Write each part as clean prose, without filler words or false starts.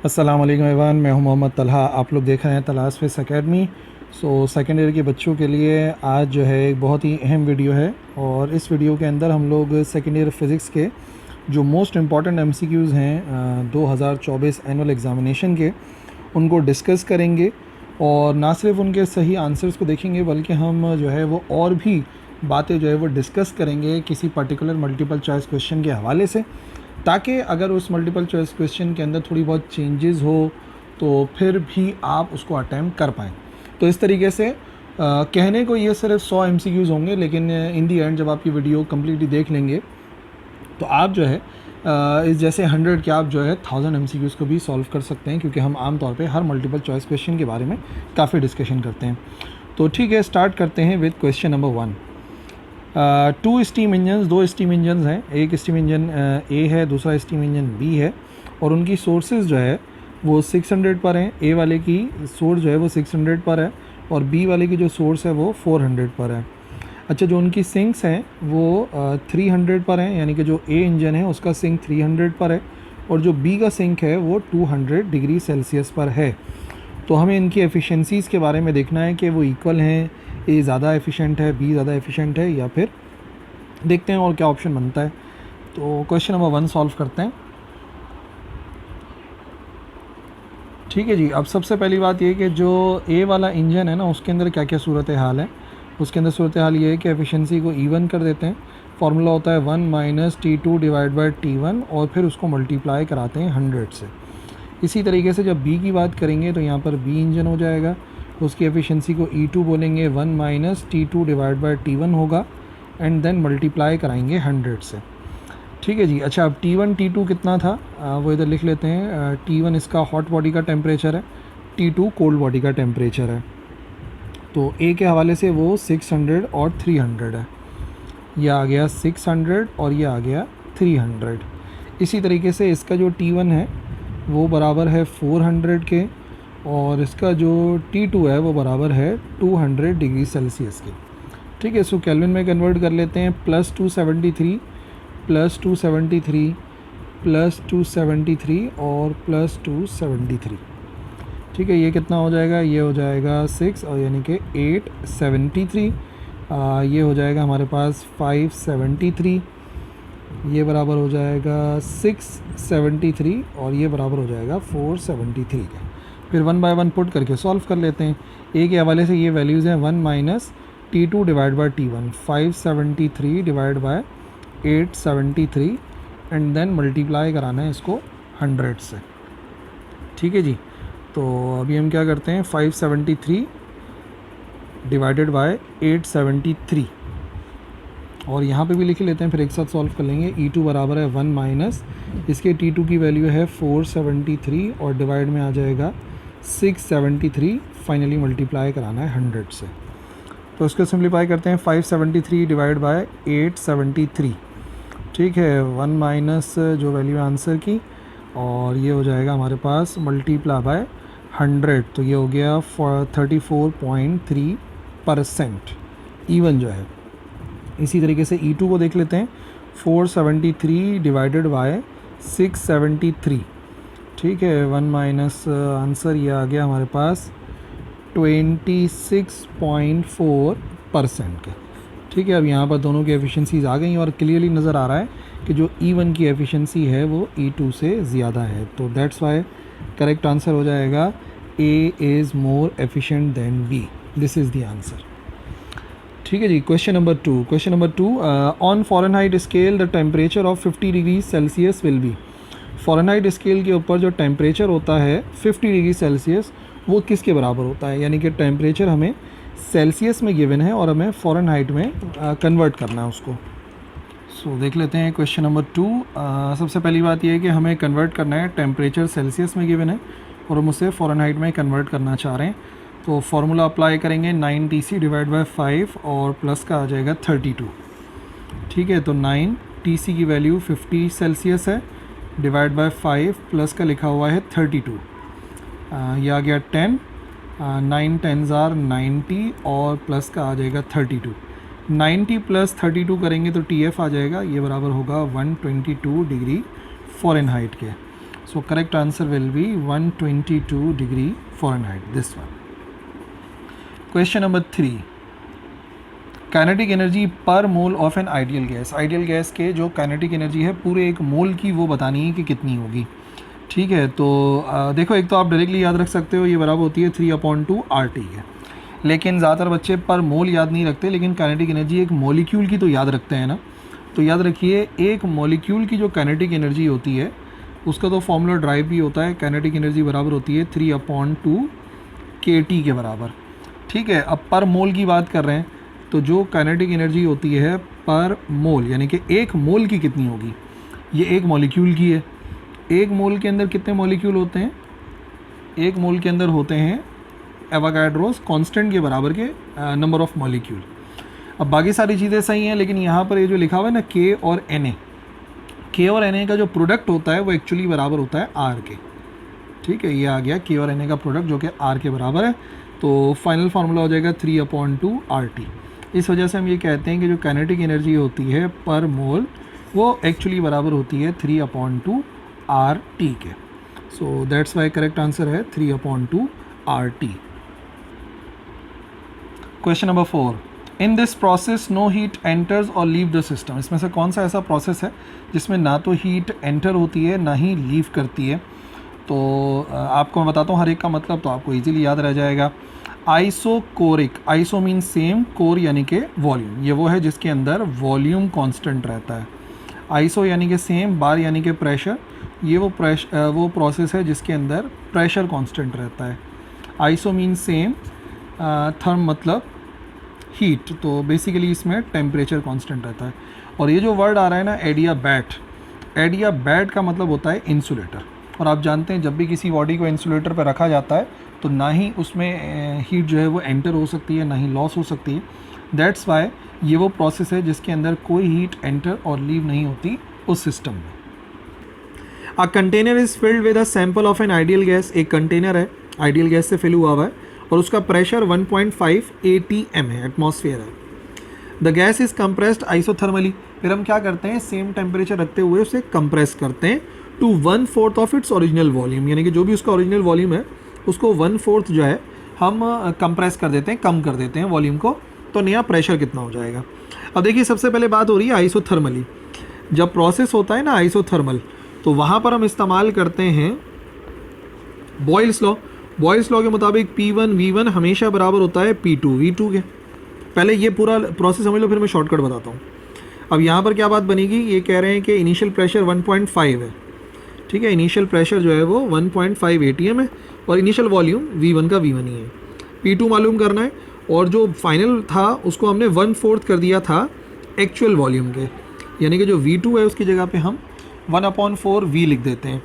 अस्सलाम वालेकुम एवरीवन, मैं हूं मोहम्मद तलहा। आप लोग देख रहे हैं तलाश फिज़ एकेडमी। सेकेंड ईयर के बच्चों के लिए आज जो है एक बहुत ही अहम वीडियो है और इस वीडियो के अंदर हम लोग सेकेंड ईयर फ़िज़िक्स के जो मोस्ट इम्पॉर्टेंट एमसीक्यूज़ हैं 2024 एनुअल एग्ज़ामिनेशन के, उनको डिस्कस करेंगे। और ना सिर्फ उनके सही आंसर्स को देखेंगे बल्कि हम जो है वो और भी बातें जो है वो डिस्कस करेंगे किसी पर्टिकुलर मल्टीपल चॉइस क्वेश्चन के हवाले से, ताकि अगर उस मल्टीपल चॉइस क्वेश्चन के अंदर थोड़ी बहुत चेंजेस हो तो फिर भी आप उसको अटैम्प्ट कर पाएँ। तो इस तरीके से कहने को ये सिर्फ 100 एमसीक्यूज़ होंगे, लेकिन इन दी एंड जब आप ये वीडियो कम्प्लीटली देख लेंगे तो आप जो है इस जैसे 100 के आप जो है 1000 एमसीक्यूज़ को भी सॉल्व कर सकते हैं, क्योंकि हम आम तौर पे हर मल्टीपल चॉइस क्वेश्चन के बारे में काफ़ी डिस्कशन करते हैं। तो ठीक है, स्टार्ट करते हैं with question number 1। 2 steam engines, 2 steam engines हैं। एक स्टीम इंजन ए है, दूसरा स्टीम इंजन बी है, और उनकी सोर्सेज जो है वो 600 पर हैं। ए वाले की सोर्स जो है वो 600 पर है और बी वाले की जो सोर्स है वो 400 पर है। अच्छा, जो उनकी सिंक्स हैं वो 300 पर हैं, यानी कि जो ए इंजन है उसका सिंक 300 पर है और जो बी का सिंक है वो 200 डिग्री सेल्सियस पर है। तो हमें इनकी एफिशिएंसीज़ के बारे में देखना है कि वो इक्वल हैं, ए ज़्यादा एफिशिएंट है, बी ज़्यादा एफिशिएंट है, या फिर देखते हैं और क्या ऑप्शन बनता है। तो क्वेश्चन नंबर 1 सॉल्व करते हैं। ठीक है जी, अब सबसे पहली बात ये कि जो ए वाला इंजन है ना, उसके अंदर क्या क्या सूरत हाल है। उसके अंदर सूरत हाल ये है कि एफिशिएंसी को इवन कर देते हैं। फार्मूला होता है 1 - T2 डिवाइड बाई T1 और फिर उसको मल्टीप्लाई कराते हैं 100 से। इसी तरीके से जब बी की बात करेंगे तो यहाँ पर बी इंजन हो जाएगा, उसकी एफिशिएंसी को E2 बोलेंगे, 1 - T2 डिवाइड बाई T1 होगा एंड देन मल्टीप्लाई कराएंगे 100 से। ठीक है जी। अच्छा, अब T1 T2 कितना था वो इधर लिख लेते हैं। T1 इसका हॉट बॉडी का टेम्परेचर है, T2 कोल्ड बॉडी का टेम्परेचर है। तो ए के हवाले से वो 600 और 300 है। ये आ गया 600 और ये आ गया 300। इसी तरीके से इसका जो T1 है वो बराबर है 400 के और इसका जो T2 है वो बराबर है 200 डिग्री सेल्सियस के। ठीक है, इसको केल्विन में कन्वर्ट कर लेते हैं। +273 +273 +273 और +273। ठीक है, ये कितना हो जाएगा? ये हो जाएगा 6 और यानी कि 873। ये हो जाएगा हमारे पास 573, ये बराबर हो जाएगा 673 और ये बराबर हो जाएगा 473 का। फिर 1 बाय 1 पुट करके सॉल्व कर लेते हैं। ए के हवाले से ये वैल्यूज़ हैं 1 - T2 divide by T1, 573 divide by 873 and then multiply कराना है इसको 100 से। ठीक है जी। तो अभी हम क्या करते हैं, 573 डिवाइडेड बाय 873 और यहाँ पे भी लिख लेते हैं, फिर एक साथ सॉल्व कर लेंगे। E2 बराबर है 1 - इसके T2 की वैल्यू है 473 और डिवाइड में आ जाएगा 673। फाइनली मल्टीप्लाई कराना है 100 से। तो इसको सिंप्लीफाई करते हैं, 573 डिवाइड बाय 873। ठीक है, 1 माइनस जो वैल्यू है आंसर की, और ये हो जाएगा हमारे पास मल्टीप्लाई बाय 100। तो ये हो गया 34.3% इवन जो है। इसी तरीके से E2 को देख लेते हैं, 473 डिवाइडेड बाय 673। ठीक है, 1 माइनस आंसर ये आ गया हमारे पास 26.4% के। ठीक है, अब यहाँ पर दोनों की एफिशिएंसीज आ गई और क्लियरली नज़र आ रहा है कि जो E1 की एफिशिएंसी है वो E2 से ज़्यादा है। तो दैट्स वाई करेक्ट आंसर हो जाएगा A is more efficient than B। This is the answer. ठीक है जी। Question number 2, on Fahrenheit scale the temperature of 50 degree Celsius will be. Fahrenheit scale के ऊपर जो टेम्परेचर होता है 50 डिग्री सेल्सियस, वो किसके बराबर होता है? यानी कि टेम्परेचर हमें सेल्सियस में गिवन है और हमें फ़ारेनहाइट में कन्वर्ट करना है उसको। सो देख लेते हैं क्वेश्चन नंबर 2। सबसे पहली बात यह है कि हमें कन्वर्ट करना है, टेम्परेचर सेल्सियस में गिवन है और हम उसे फ़ारेनहाइट में कन्वर्ट करना चाह रहे हैं। तो फार्मूला अप्लाई करेंगे, 9 TC डिवाइड बाई 5 और प्लस का आ जाएगा 32। ठीक है, तो 9 TC की वैल्यू 50 सेल्सियस है, डिवाइड बाय 5 प्लस का लिखा हुआ है 32। ये आ गया 10, 9 10s आर 90 और प्लस का आ जाएगा 32। 90 + 32 करेंगे तो TF आ जाएगा, ये बराबर होगा 122 डिग्री फ़ारेनहाइट के। So correct answer will be 122 degree Fahrenheit, this one. Question number 3. Kinetic energy per mole of an ideal gas. Ideal gas के जो काइनेटिक एनर्जी है पूरे एक मोल की वो बतानी है कि कितनी होगी। ठीक है, तो देखो एक तो आप डायरेक्टली याद रख सकते हो, ये बराबर होती है 3/2 RT है, लेकिन ज़्यादातर बच्चे पर मोल याद नहीं रखते, लेकिन काइनेटिक एनर्जी एक मॉलिक्यूल की तो याद रखते हैं ना। तो याद रखिए एक मॉलिक्यूल की जो काइनेटिक एनर्जी होती है उसका तो फॉर्मूला ड्राइव भी होता है। काइनेटिक एनर्जी बराबर होती है 3/2 KT के बराबर। ठीक है, अब पर मोल की बात कर रहे हैं तो जो काइनेटिक एनर्जी होती है पर मोल यानी कि एक मोल की कितनी होगी, ये एक मॉलिक्यूल की है। एक मोल के अंदर कितने मॉलिक्यूल होते हैं? एक मोल के अंदर होते हैं एवोगाड्रोस कांस्टेंट के बराबर के नंबर ऑफ मॉलिक्यूल। अब बाकी सारी चीज़ें सही हैं, लेकिन यहाँ पर ये जो लिखा हुआ है ना K और Na, K और Na का जो प्रोडक्ट होता है वो एक्चुअली बराबर होता है R के। ठीक है, ये आ गया K और Na का प्रोडक्ट जो कि R के बराबर है। तो फाइनल फार्मूला हो जाएगा 3/2 RT। इस वजह से हम ये कहते हैं कि जो काइनेटिक एनर्जी होती है पर मोल वो एक्चुअली बराबर होती है 3/2 RT के। So that's why correct answer है 3/2 RT। Question number 4. In this process no heat enters और लीव द सिस्टम। इसमें से कौन सा ऐसा प्रोसेस है जिसमें ना तो हीट एंटर होती है ना ही लीव करती है? तो आपको मैं बताता हूँ हर एक का मतलब, तो आपको इजीली याद रह जाएगा। Isochoric, iso mean same, core यानी कि वॉल्यूम, ये वो है जिसके अंदर वॉल्यूम कांस्टेंट रहता है। आइसो यानी कि सेम, बार यानी कि प्रेशर, ये वो प्रोसेस है जिसके अंदर प्रेशर कांस्टेंट रहता है। आइसो मीन सेम, थर्म मतलब हीट, तो बेसिकली इसमें टेम्परेचर कांस्टेंट रहता है। और ये जो वर्ड आ रहा है ना एडियाबैट, एडियाबैट का मतलब होता है इंसुलेटर। और आप जानते हैं जब भी किसी बॉडी को इंसुलेटर पर रखा जाता है तो ना ही उसमें हीट जो है वो एंटर हो सकती है ना ही लॉस हो सकती है। दैट्स वाई ये वो प्रोसेस है जिसके अंदर कोई हीट एंटर और लीव नहीं होती उस सिस्टम में। A container is filled with a sample of an ideal gas. एक कंटेनर है, आइडियल गैस से फिल हुआ हुआ है और उसका प्रेशर 1.5 ATM है, एटमॉस्फेयर है। The gas is compressed isothermally. फिर हम क्या करते हैं, सेम टेम्परेचर रखते हुए उसे कंप्रेस करते हैं to 1/4 of its original volume, यानी कि जो भी उसका ओरिजिनल वॉल्यूम है उसको 1/4 जो है हम कंप्रेस कर देते हैं, कम कर देते हैं वॉल्यूम को। तो नया प्रेशर कितना हो जाएगा? अब देखिए सबसे पहले बात हो रही है आइसोथर्मली। जब प्रोसेस होता है ना आइसोथर्मल, तो वहाँ पर हम इस्तेमाल करते हैं बॉयल्स लॉ। बॉयल्स लॉ के मुताबिक P1 V1 हमेशा बराबर होता है P2 V2 के। पहले ये पूरा प्रोसेस समझ लो, फिर मैं शॉर्टकट बताता हूँ। अब यहाँ पर क्या बात बनेगी, ये कह रहे हैं कि इनिशियल प्रेशर 1.5 है। ठीक है, इनिशियल प्रेशर जो है वो 1.5 ATM है और इनिशियल वॉल्यूम V1 का V1 ही है। P2 मालूम करना है और जो फाइनल था उसको हमने 1/4 कर दिया था एक्चुअल वॉल्यूम के, यानी कि जो V2 है उसकी जगह पे हम 1/4 V लिख देते हैं।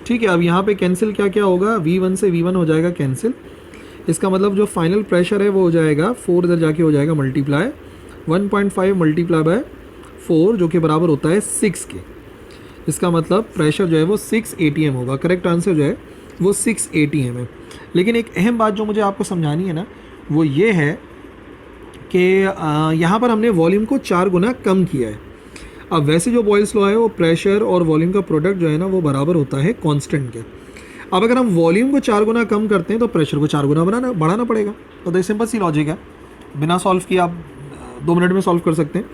ठीक है, अब यहाँ पे कैंसिल क्या क्या होगा, V1 से V1 हो जाएगा कैंसिल। इसका मतलब जो फाइनल प्रेशर है वो हो जाएगा 4 इधर जाके हो जाएगा मल्टीप्लाई 1.5 मल्टीप्लाई बाय 4 जो कि बराबर होता है 6 के। इसका मतलब प्रेशर जो है वो 6 ATM होगा। करेक्ट आंसर जो है वो 6 ATM है। लेकिन एक अहम बात जो मुझे आपको समझानी है ना वो ये है कि यहाँ पर हमने वॉल्यूम को 4 गुना कम किया है। अब वैसे जो बॉयल्स लॉ है वो प्रेशर और वॉल्यूम का प्रोडक्ट जो है ना वो बराबर होता है कांस्टेंट के। अब अगर हम वॉल्यूम को 4 गुना कम करते हैं तो प्रेशर को 4 गुना बढ़ाना पड़ेगा। तो ये सिंपल सी लॉजिक है, बिना सॉल्व किए आप 2 मिनट में सॉल्व कर सकते हैं।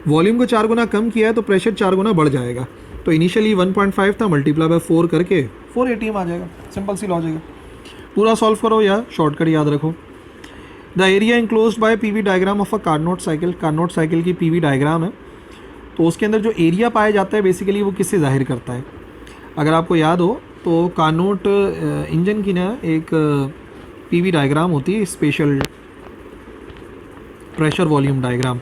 वॉल्यूम को 4 गुना कम किया है तो प्रेशर 4 गुना बढ़ जाएगा। तो इनिशियली 1.5 था, मल्टीप्लाई बाय 4 करके 4 ATM आ जाएगा। सिंपल सी लॉजिक है, पूरा सॉल्व करो या शॉर्टकट याद रखो। The area enclosed by PV diagram of a Carnot cycle. Carnot cycle की PV डायग्राम है, तो उसके अंदर जो एरिया पाया जाता है बेसिकली वो किससे जाहिर करता है? अगर आपको याद हो तो कार्नोट इंजन की ना एक PV डायग्राम होती है, स्पेशल प्रेशर वॉल्यूम डायग्राम।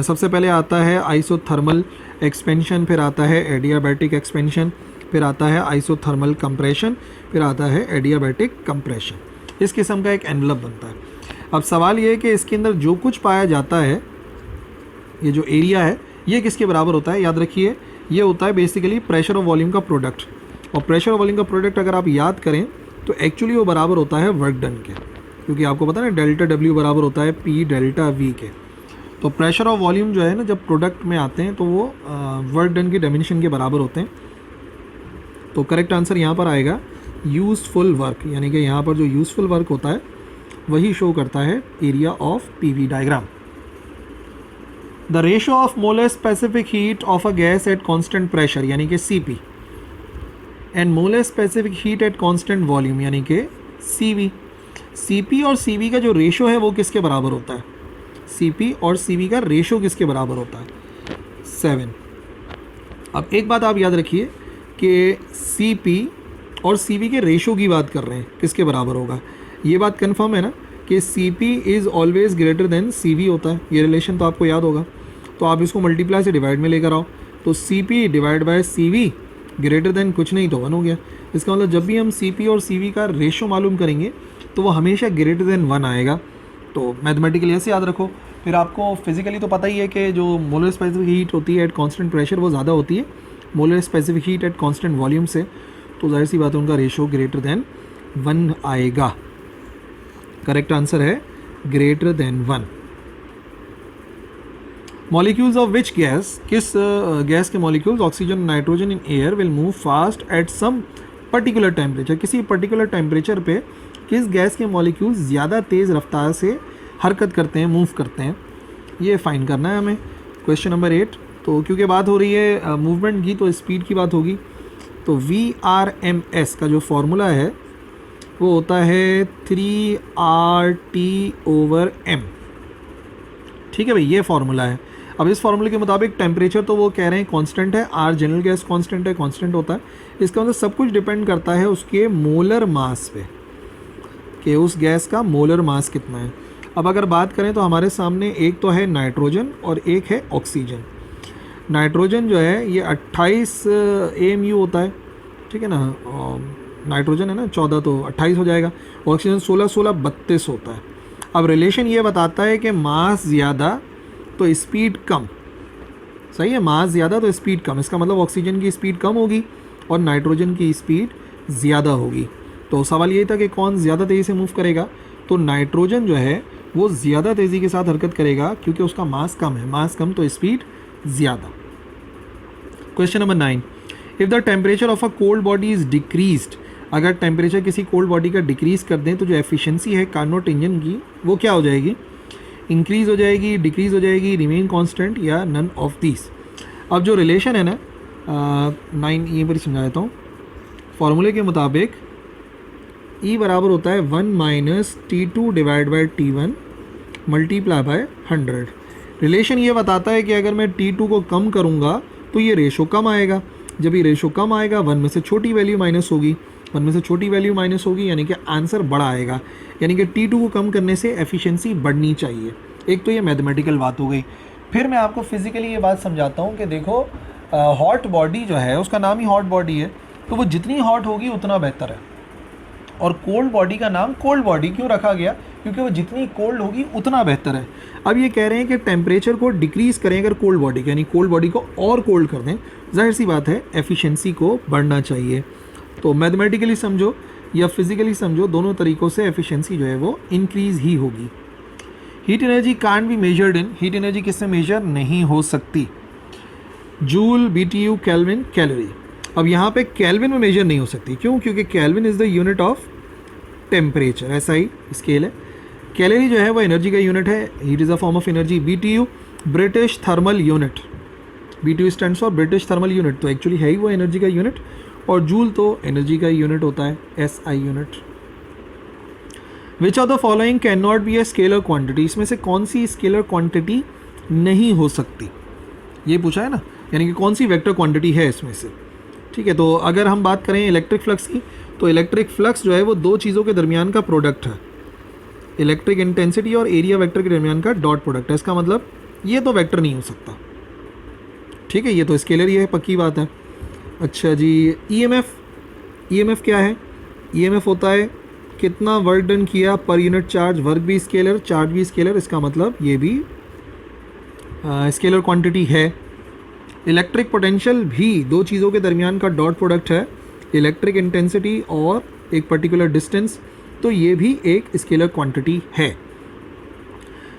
सबसे पहले आता है आइसोथर्मल एक्सपेंशन, फिर आता है एडियाबैटिक एक्सपेंशन, फिर आता है आइसोथर्मल कंप्रेशन, फिर आता है एडियाबैटिक कंप्रेशन। इस किस्म का एक एनवलप बनता है। अब सवाल ये है कि इसके अंदर जो कुछ पाया जाता है, ये जो एरिया है ये किसके बराबर होता है? याद रखिए ये होता है बेसिकली प्रेशर और वॉल्यूम का प्रोडक्ट। और प्रेशर और वॉल्यूम का प्रोडक्ट अगर आप याद करें तो एक्चुअली वो बराबर होता है वर्क डन के, क्योंकि आपको पता है ना डेल्टा W बराबर होता है P डेल्टा V के। तो प्रेशर और वॉल्यूम जो है ना जब प्रोडक्ट में आते हैं तो वो वर्क डन की डायमेंशन के बराबर होते हैं। तो करेक्ट आंसर यहाँ पर आएगा यूज़फुल वर्क, यानी कि यहाँ पर जो यूज़फुल वर्क होता है वही शो करता है area of PV diagram. The ratio of molar specific heat of a gas at constant pressure यानी कि Cp and molar specific heat at constant volume यानी कि Cv। Cp और Cv का जो रेशो है वो किसके बराबर होता है? Cp और Cv का रेशो किसके बराबर होता है? 7। अब एक बात आप याद रखिए कि Cp और Cv के रेशो की बात कर रहे हैं, किसके बराबर होगा? ये बात कंफर्म है ना कि Cp is always greater than Cv होता है, ये रिलेशन तो आपको याद होगा। तो आप इसको मल्टीप्लाई से डिवाइड में लेकर आओ, तो Cp divide by Cv greater than कुछ नहीं तो 1 हो गया। इसका मतलब जब भी हम Cp और Cv का रेशो मालूम करेंगे तो वो हमेशा ग्रेटर देन 1 आएगा। तो मैथमेटिकली ऐसे याद रखो। फिर आपको फिजिकली तो पता ही है कि जो मोलर स्पेसिफिक हीट होती है एट कांस्टेंट प्रेशर वो ज़्यादा होती है molar specific heat at constant volume से, तो जाहिर सी बात है उनका रेशो ग्रेटर देन 1 आएगा। करेक्ट आंसर है greater than 1। Molecules of which gas, किस गैस के molecules oxygen nitrogen in air will move fast at some particular temperature, किसी पर्टिकुलर टेम्परेचर पे किस गैस के मॉलिक्यूल्स ज़्यादा तेज़ रफ्तार से हरकत करते हैं, मूव करते हैं, ये फाइंड करना है हमें। Question number 8। तो क्योंकि बात हो रही है मूवमेंट की तो स्पीड की बात होगी, तो VRMS का जो फॉर्मूला है वो होता है 3RT/m। ठीक है भाई, ये फार्मूला है। अब इस फार्मूले के मुताबिक टेम्परेचर तो वो कह रहे हैं कांस्टेंट है, R जनरल गैस कांस्टेंट है, कांस्टेंट होता है। इसका मतलब सब कुछ डिपेंड करता है उसके मोलर मास पे कि उस गैस का मोलर मास कितना है। अब अगर बात करें तो हमारे सामने एक तो है नाइट्रोजन और एक है ऑक्सीजन। नाइट्रोजन जो है ये 28 AMU होता है, ठीक है ना, नाइट्रोजन है ना 14 तो 28 हो जाएगा, ऑक्सीजन 16 32 होता है। अब रिलेशन ये बताता है कि मास ज़्यादा तो स्पीड कम, सही है, मास ज़्यादा तो स्पीड कम, इसका मतलब ऑक्सीजन की स्पीड कम होगी और नाइट्रोजन की स्पीड ज़्यादा होगी। तो सवाल ये था कि कौन ज़्यादा तेज़ी से मूव करेगा, तो नाइट्रोजन जो है वो ज़्यादा तेज़ी के साथ हरकत करेगा क्योंकि उसका मास कम है, मास कम तो स्पीड ज़्यादा। Question number 9। If the temperature of a cold body is decreased, अगर टेम्परेचर किसी कोल्ड बॉडी का डिक्रीज़ कर दें तो जो एफिशिएंसी है कार्नोट इंजन की वो क्या हो जाएगी? इंक्रीज़ हो जाएगी, डिक्रीज़ हो जाएगी, रिमेन कांस्टेंट या नन ऑफ दिस। अब जो रिलेशन है ना 9 ये पर समझा देता हूँ। फॉर्मूले के मुताबिक E बराबर होता है 1 - T2 divide by T1 multiply by 100। Relation ये बताता है कि अगर मैं T2 को कम करूँगा तो ये रेशो कम आएगा, जब ये रेशो कम आएगा 1 में से छोटी वैल्यू माइनस होगी, 1 में से छोटी वैल्यू माइनस होगी यानी कि आंसर बड़ा आएगा, यानी कि T2 को कम करने से एफिशिएंसी बढ़नी चाहिए। एक तो ये मैथमेटिकल बात हो गई। फिर मैं आपको फिजिकली ये बात समझाता हूँ कि देखो हॉट बॉडी जो है उसका नाम ही हॉट बॉडी है, तो वो जितनी हॉट होगी उतना बेहतर है। और कोल्ड बॉडी का नाम कोल्ड बॉडी क्यों रखा गया? क्योंकि वो जितनी कोल्ड होगी उतना बेहतर है। अब ये कह रहे हैं कि टेम्परेचर को डिक्रीज़ करें अगर कोल्ड बॉडी का, यानी कोल्ड बॉडी को और कोल्ड कर दें, जाहिर सी बात है एफिशिएंसी को बढ़ना चाहिए। तो मैथमेटिकली समझो या फिजिकली समझो, दोनों तरीक़ों से एफिशिएंसी जो है वो इंक्रीज़ ही होगी। Heat energy can't be measured in, heat energy किससे मेजर नहीं हो सकती? Joule, BTU, kelvin, calorie. अब यहाँ पे केल्विन में मेजर नहीं हो सकती, क्यों? क्योंकि kelvin is the unit of temperature, ऐसा ही स्केल है। कैलोरी जो है वो एनर्जी का यूनिट है, heat is a form of energy. BTU British thermal unit, BTU stands for British thermal unit, तो एक्चुअली है ही वो एनर्जी का यूनिट। और जूल तो एनर्जी का यूनिट होता है, SI unit. Which of the following can not be a scalar quantity, इसमें से कौन सी स्केलर क्वांटिटी नहीं हो सकती, ये पूछा है ना, यानी कि कौन सी वेक्टर क्वांटिटी है इसमें से। ठीक है, तो अगर हम बात करें इलेक्ट्रिक फ्लक्स की, तो इलेक्ट्रिक फ्लक्स जो है वो दो चीज़ों के दरमियान का प्रोडक्ट है, इलेक्ट्रिक इंटेंसिटी और एरिया वेक्टर के दरमियान का डॉट प्रोडक्ट है। इसका मतलब ये तो वेक्टर नहीं हो सकता, ठीक है, ये तो स्केलर ही है, पक्की बात है। अच्छा जी, EMF क्या है? EMF होता है कितना वर्क डन किया पर यूनिट चार्ज, वर्क भी स्केलर, चार्ज भी स्केलर, इसका मतलब ये भी स्केलर क्वांटिटी है। इलेक्ट्रिक पोटेंशियल भी दो चीज़ों के दरमियान का डॉट प्रोडक्ट है, इलेक्ट्रिक इंटेंसिटी और एक पर्टिकुलर डिस्टेंस, तो ये भी एक स्केलर क्वांटिटी है।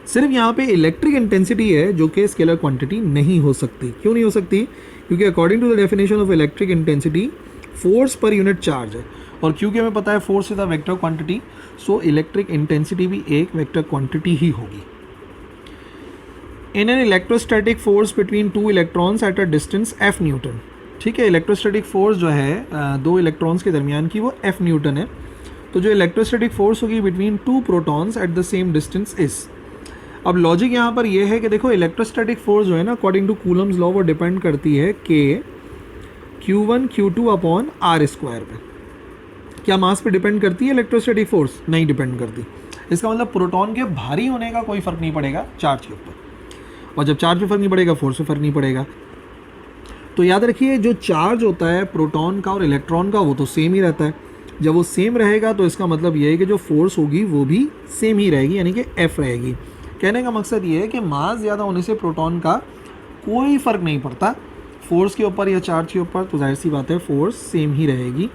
सिर्फ यहाँ पे इलेक्ट्रिक इंटेंसिटी है जो कि स्केलर क्वांटिटी नहीं हो सकती। क्यों नहीं हो सकती? क्योंकि according to the definition of electric intensity, force per unit charge है, और क्योंकि हमें पता है force is a vector quantity, so electric intensity भी एक वेक्टर क्वांटिटी ही होगी। In an electrostatic force between two electrons at a distance F newton, ठीक है, इलेक्ट्रोस्टैटिक फोर्स जो है दो इलेक्ट्रॉन्स के दरमियान की वो एफ न्यूटन है। तो जो इलेक्ट्रोस्टैटिक फोर्स होगी between two protons at the same distance is. अब लॉजिक यहाँ पर ये है कि देखो इलेक्ट्रोस्टैटिक फोर्स जो है ना अकॉर्डिंग टू कूलम्स लॉ वो डिपेंड करती है के Q1 Q2 upon are square पे। क्या मास पे डिपेंड करती है इलेक्ट्रोस्टैटिक फोर्स? नहीं डिपेंड करती। इसका मतलब प्रोटॉन के भारी होने का कोई फ़र्क नहीं पड़ेगा चार्ज के ऊपर, और जब चार्ज पे फ़र्क नहीं पड़ेगा फोर्स पे फ़र्क नहीं पड़ेगा। तो याद रखिए जो चार्ज होता है प्रोटॉन का और इलेक्ट्रॉन का वो तो सेम ही रहता है। जब वो सेम रहेगा तो इसका मतलब ये है कि जो फोर्स होगी वो भी सेम ही रहेगी, यानी कि F रहेगी। कहने का मकसद ये है कि मास ज़्यादा होने से प्रोटॉन का कोई फ़र्क नहीं पड़ता फोर्स के ऊपर या चार्ज के ऊपर, तो जाहिर सी बात है फोर्स सेम ही रहेगी।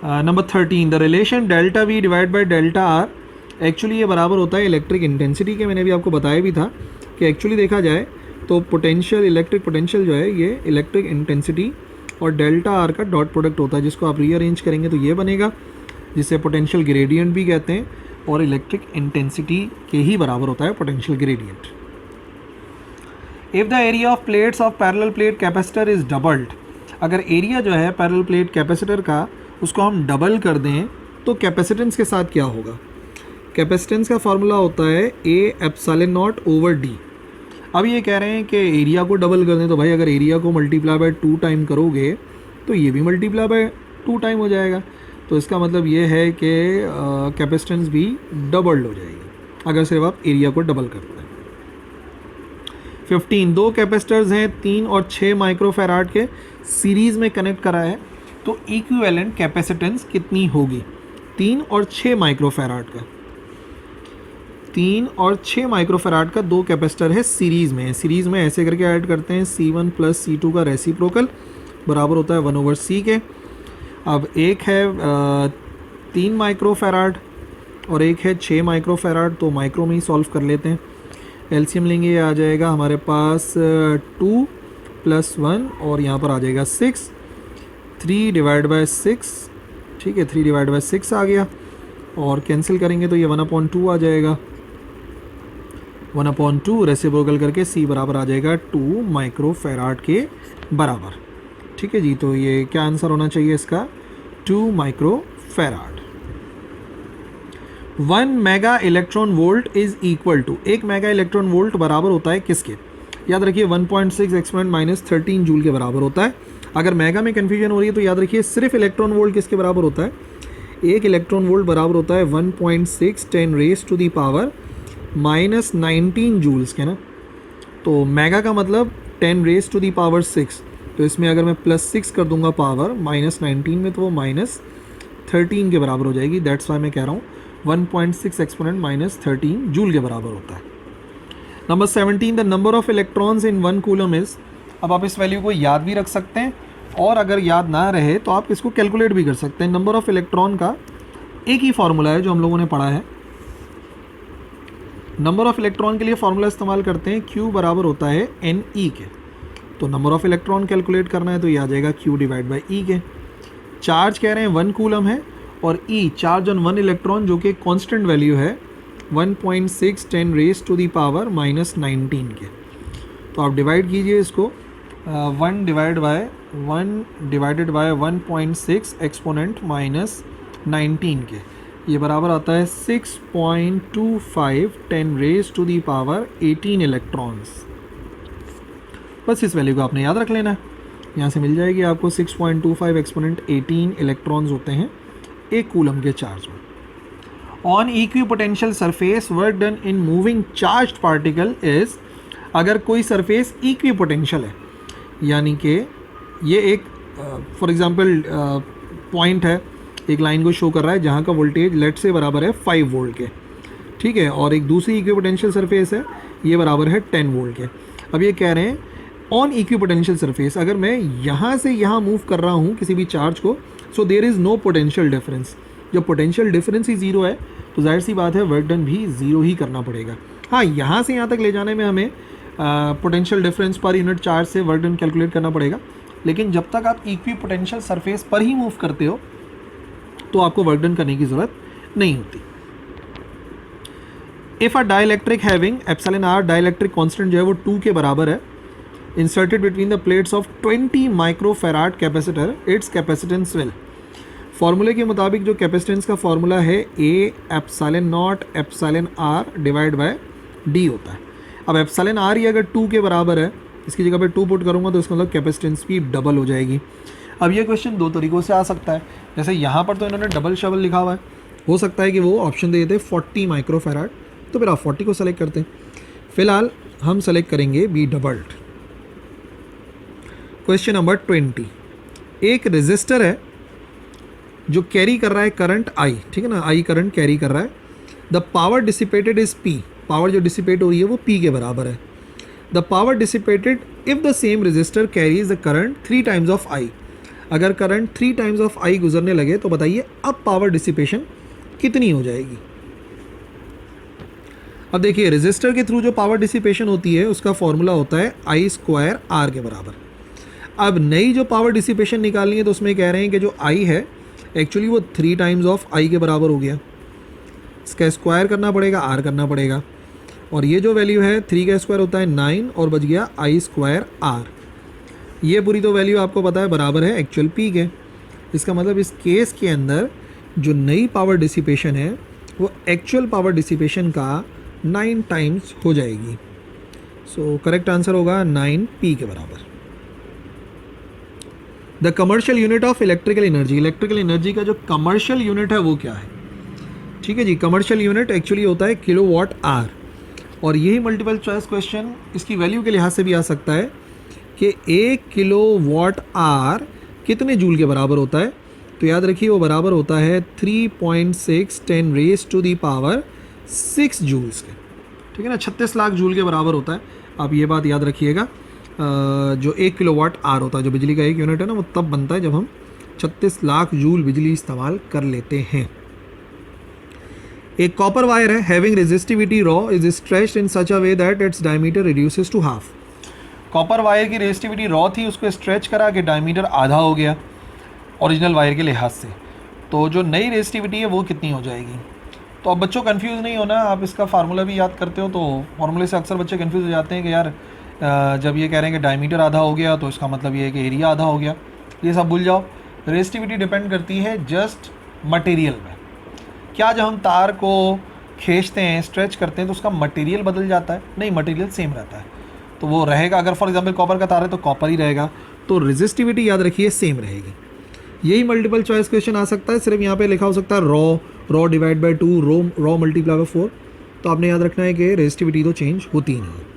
Number 13, the relation delta we divide by delta R, actually ये बराबर होता है इलेक्ट्रिक इंटेंसिटी के। मैंने भी आपको बताया भी था कि एक्चुअली देखा जाए तो पोटेंशियल, इलेक्ट्रिक पोटेंशियल जो है ये इलेक्ट्रिक इंटेंसिटी और डेल्टा आर का डॉट प्रोडक्ट होता है, जिसको आप रीअरेंज करेंगे तो ये बनेगा, जिसे पोटेंशियल ग्रेडियंट भी कहते हैं, और इलेक्ट्रिक इंटेंसिटी के ही बराबर होता है potential gradient. If the area of plates of parallel plate capacitor is doubled, अगर एरिया जो है पैरेलल प्लेट कैपेसिटर का उसको हम डबल कर दें तो कैपेसिटेंस के साथ क्या होगा? कैपेसिटेंस का फार्मूला होता है A epsilon not over D। अब ये कह रहे हैं कि एरिया को डबल कर दें, तो भाई अगर एरिया को मल्टीप्लाई बाय 2 टाइम करोगे तो ये भी मल्टीप्लाई बाय 2 टाइम हो जाएगा। तो इसका मतलब ये है कि कैपेसिटेंस भी डबल्ड हो जाएगी अगर सिर्फ आप एरिया को डबल करते हैं। 15, दो कैपेसिटर्स हैं 3 और 6 माइक्रोफैराड के, सीरीज़ में कनेक्ट करा है, तो इक्विवेलेंट कैपेसिटेंस कितनी होगी? 3 और 6 माइक्रोफैराड का, 3 और 6 माइक्रोफैराड का दो कैपेसिटर है सीरीज़ में। सीरीज़ में ऐसे करके ऐड करते हैं C1 प्लस C2 का रेसिप्रोकल बराबर होता है 1/C के। अब एक है 3 माइक्रोफैराड और एक है 6 माइक्रोफैराड, तो माइक्रो में ही सॉल्व कर लेते हैं। एलसीएम लेंगे, ये आ जाएगा हमारे पास 2 + 1 और यहाँ पर आ जाएगा 6, 3 डिवाइड बाय 6, ठीक है, 3 डिवाइड बाय 6 आ गया, और कैंसिल करेंगे तो ये 1/2 आ जाएगा। 1/2 रेसिप्रोकल करके C बराबर आ जाएगा 2 माइक्रोफैराड के बराबर। ठीक है जी, तो ये क्या आंसर होना चाहिए इसका? 2 microfarad. 1 mega electron volt is equal to, 1 mega electron volt बराबर होता है किसके? याद रखिए 1.6 एक्सपोनेंट -13 जूल के बराबर होता है। अगर मेगा में कन्फ्यूजन हो रही है तो याद रखिए सिर्फ इलेक्ट्रॉन वोल्ट किसके बराबर होता है? एक इलेक्ट्रॉन वोल्ट बराबर होता है 1.6 10⁻⁻19 जूल्स के ना। तो मेगा का मतलब 10⁻6, तो इसमें अगर मैं +6 कर दूंगा पावर -19 में तो वो -13 के बराबर हो जाएगी। दैट्स वाई मैं कह रहा हूँ 1.6 एक्सपोनेंट -13 जूल के बराबर होता है। Number 17, the number of electrons in 1 coulomb is. अब आप इस वैल्यू को याद भी रख सकते हैं, और अगर याद ना रहे तो आप इसको कैलकुलेट भी कर सकते हैं। नंबर ऑफ इलेक्ट्रॉन का एक ही फार्मूला है जो हम लोगों ने पढ़ा है। नंबर ऑफ इलेक्ट्रॉन के लिए फार्मूला इस्तेमाल करते हैं, Q बराबर होता है NE के। तो नंबर ऑफ इलेक्ट्रॉन कैलकुलेट करना है तो ये आ जाएगा Q डिवाइड बाई E के। चार्ज कह रहे हैं 1 कूलम है, और E चार्ज ऑन 1 इलेक्ट्रॉन जो कि कांस्टेंट वैल्यू है 1.6 10⁻⁻19 के। तो आप डिवाइड कीजिए इसको, 1 डिवाइडेड बाय 1.6 एक्सपोनेंट -19 के, ये बराबर आता है 6.25 10⁻18 इलेक्ट्रॉन्स। बस इस वैल्यू को आपने याद रख लेना है, यहाँ से मिल जाएगी आपको 6.25 एक्सपोनेंट 18 इलेक्ट्रॉन्स होते हैं एक कूलम के चार्ज में। On equipotential surface work done in moving charged particle is. अगर कोई सरफेस इक्विपोटेंशियल है, यानी कि ये एक फॉर एग्जांपल पॉइंट है, एक लाइन को शो कर रहा है जहाँ का वोल्टेज लेट से बराबर है 5 वोल्ट के, ठीक है, और एक दूसरी इक्विपोटेंशियल सरफेस है, ये बराबर है 10 वोल्ट के। अब ये कह रहे हैं ऑन इक्विपोटेंशियल सरफेस, अगर मैं यहाँ से यहाँ मूव कर रहा हूँ किसी भी चार्ज को, so there is no potential difference. जब पोटेंशियल डिफरेंस ही ज़ीरो है तो जाहिर सी बात है वर्क डन भी ज़ीरो ही करना पड़ेगा। हाँ, यहाँ से यहाँ तक ले जाने में हमें पोटेंशियल डिफरेंस पर यूनिट चार्ज से वर्क डन कैलकुलेट करना पड़ेगा, लेकिन जब तक आप इक्वी पोटेंशियल सरफेस पर ही मूव करते हो तो आपको वर्क डन करने की ज़रूरत नहीं होती। If a dielectric having epsilon R, dielectric constant जो है वो 2 के बराबर है, inserted between the plates of 20 microfarad capacitor, its capacitance will. फॉर्मूले के मुताबिक जो कैपेसिटेंस का फॉर्मूला है A epsilon naught epsilon R divide by D होता है। अब एप्सिलॉन आर ही अगर 2 के बराबर है, इसकी जगह पे 2 पुट करूँगा तो इसका मतलब कैपेसिटेंस भी डबल हो जाएगी। अब ये क्वेश्चन दो तरीक़ों से आ सकता है, जैसे यहाँ पर तो इन्होंने डबल शबल लिखा हुआ है, हो सकता है कि वो ऑप्शन दे देते 40 माइक्रोफैराड, तो फिर आप 40 को सेलेक्ट करते हैं। फिलहाल हम सेलेक्ट करेंगे बी डबल्ड। क्वेश्चन नंबर 20, एक रेजिस्टर है जो कैरी कर रहा है करंट आई, ठीक है ना, आई करंट कैरी कर रहा है। The power dissipated is P, power जो डिसिपेट हो रही है वो पी के बराबर है। The power dissipated if the same resistor carries the current 3 times of I, अगर करंट 3 टाइम्स ऑफ आई गुजरने लगे तो बताइए अब पावर डिसिपेशन कितनी हो जाएगी। अब देखिए रेजिस्टर के थ्रू जो पावर डिसिपेशन होती है उसका फॉर्मूला होता है आई स्क्वायर आर के बराबर। अब नई जो पावर डिसिपेशन निकालनी है तो उसमें कह रहे हैं कि जो आई है एक्चुअली वो 3 टाइम्स ऑफ आई के बराबर हो गया, इसका स्क्वायर करना पड़ेगा, आर करना पड़ेगा, और ये जो वैल्यू है 3 का स्क्वायर होता है 9 और बच गया आई स्क्वायर आर। ये पूरी तो वैल्यू आपको पता है बराबर है एक्चुअल पी के। इसका मतलब इस केस के अंदर जो नई पावर डिसिपेशन है वो एक्चुअल पावर डिसिपेशन का 9 टाइम्स हो जाएगी। सो करेक्ट आंसर होगा 9 पी के बराबर। The commercial unit of electrical energy, electrical energy का जो कमर्शियल यूनिट है वो क्या है, ठीक है जी, कमर्शियल यूनिट एक्चुअली होता है किलोवाट आर, और यही मल्टीपल चॉइस क्वेश्चन इसकी वैल्यू के लिहाज से भी आ सकता है कि 1 किलोवाट आर कितने जूल के बराबर होता है। तो याद रखिए वो बराबर होता है 3.6 10 raise to the power 6 joules के, ठीक है ना, 36 लाख जूल के बराबर होता है। आप ये बात याद रखिएगा, जो 1 किलोवाट आर होता है, जो बिजली का एक यूनिट है ना, वो तब बनता है जब हम 36 लाख जूल बिजली इस्तेमाल कर लेते हैं। एक कॉपर वायर है having resistivity rho is stretched in such a way that its diameter reduces to half. Copper wire की रेजिस्टिविटी रॉ थी, उसको स्ट्रेच करा कि डायमीटर आधा हो गया ओरिजिनल वायर के लिहाज से, तो जो नई रेजिस्टिविटी है वो कितनी हो जाएगी। तो अब बच्चों कंफ्यूज नहीं होना, आप इसका फार्मूला भी याद करते हो, तो फार्मूले से अक्सर बच्चे कंफ्यूज हो जाते हैं कि यार जब ये कह रहे हैं कि डायमीटर आधा हो गया तो इसका मतलब ये है कि एरिया आधा हो गया। ये सब भूल जाओ, रेजिस्टिविटी डिपेंड करती है जस्ट मटेरियल में। क्या जब हम तार को खींचते हैं, स्ट्रेच करते हैं तो उसका मटेरियल बदल जाता है? नहीं, मटेरियल सेम रहता है, तो वो रहेगा। अगर फॉर एग्जांपल कॉपर का तार है तो कॉपर ही रहेगा, तो रेजिस्टिविटी याद रखिए सेम रहेगी। यही मल्टीपल चॉइस क्वेश्चन आ सकता है, सिर्फ यहाँ पे लिखा हो सकता है raw divide by 2, raw multiply by 4, तो आपने याद रखना है कि रेजिस्टिविटी तो चेंज होती ही नहीं है,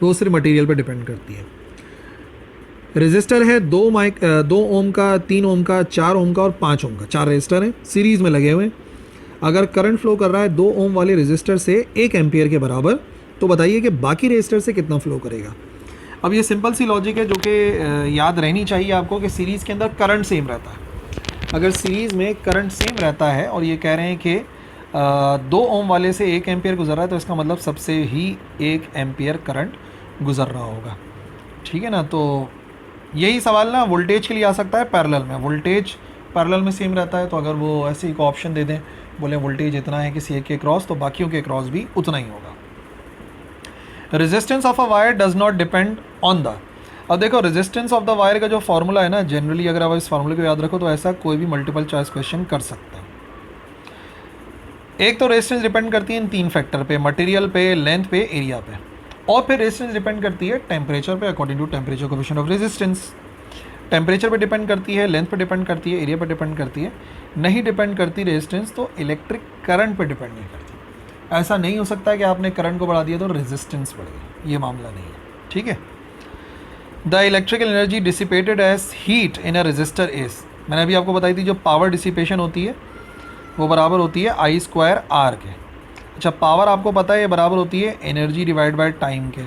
वो सिर्फ मटेरियल पे डिपेंड करती है। रेजिस्टर है 2 ओम का, 3 ओम का, 4 ओम का और 5 ओम का, 4 रेजिस्टर हैं सीरीज़ में लगे हुए हैं। अगर करंट फ्लो कर रहा है 2 ओम वाले रेजिस्टर से 1 एम्पियर के बराबर, तो बताइए कि बाकी रेजिस्टर से कितना फ्लो करेगा। अब ये सिंपल सी लॉजिक है जो कि याद रहनी चाहिए आपको कि सीरीज़ के अंदर करंट सेम रहता है। अगर सीरीज़ में करंट सेम रहता है और ये कह रहे हैं कि 2 ओम वाले से 1 एम्पियर गुजर रहा है, तो इसका मतलब सबसे ही 1 एम्पियर करंट गुजर रहा होगा, ठीक है ना। तो यही सवाल ना वोल्टेज के लिए आ सकता है पैरेलल में, वोल्टेज पैरेलल में सेम रहता है, तो अगर वो ऐसे ही को ऑप्शन दे दें, बोले वोल्टेज इतना है किसी एक के क्रॉस, तो बाकियों के क्रॉस भी उतना ही होगा। Resistance of a wire does not depend on the, अब देखो रेजिस्टेंस ऑफ द वायर का जो फार्मूला है ना, जनरली अगर आप इस फार्मूले को याद रखो तो ऐसा कोई भी मल्टीपल चॉइस क्वेश्चन कर सकता है। एक तो रेजिस्टेंस डिपेंड करती है इन 3 फैक्टर पे, मटेरियल पे, लेंथ पे, एरिया पे, और फिर रेजिस्टेंस डिपेंड करती है टेम्परेचर पे according to temperature coefficient of resistance. Temperature पे डिपेंड करती है, लेंथ पे डिपेंड करती है, एरिया पे डिपेंड करती है, नहीं डिपेंड करती रेजिस्टेंस तो इलेक्ट्रिक करंट पे डिपेंड नहीं करती। ऐसा नहीं हो सकता कि आपने करंट को बढ़ा दिया तो रेजिस्टेंस बढ़ गई, ये मामला नहीं है, ठीक है। The electrical energy dissipated as heat in a resistor is, मैंने अभी आपको बताई थी जो पावर डिसिपेशन होती है वो बराबर होती है आई स्क्वायर आर के। अच्छा, पावर आपको पता है ये बराबर होती है एनर्जी डिवाइड बाय टाइम के,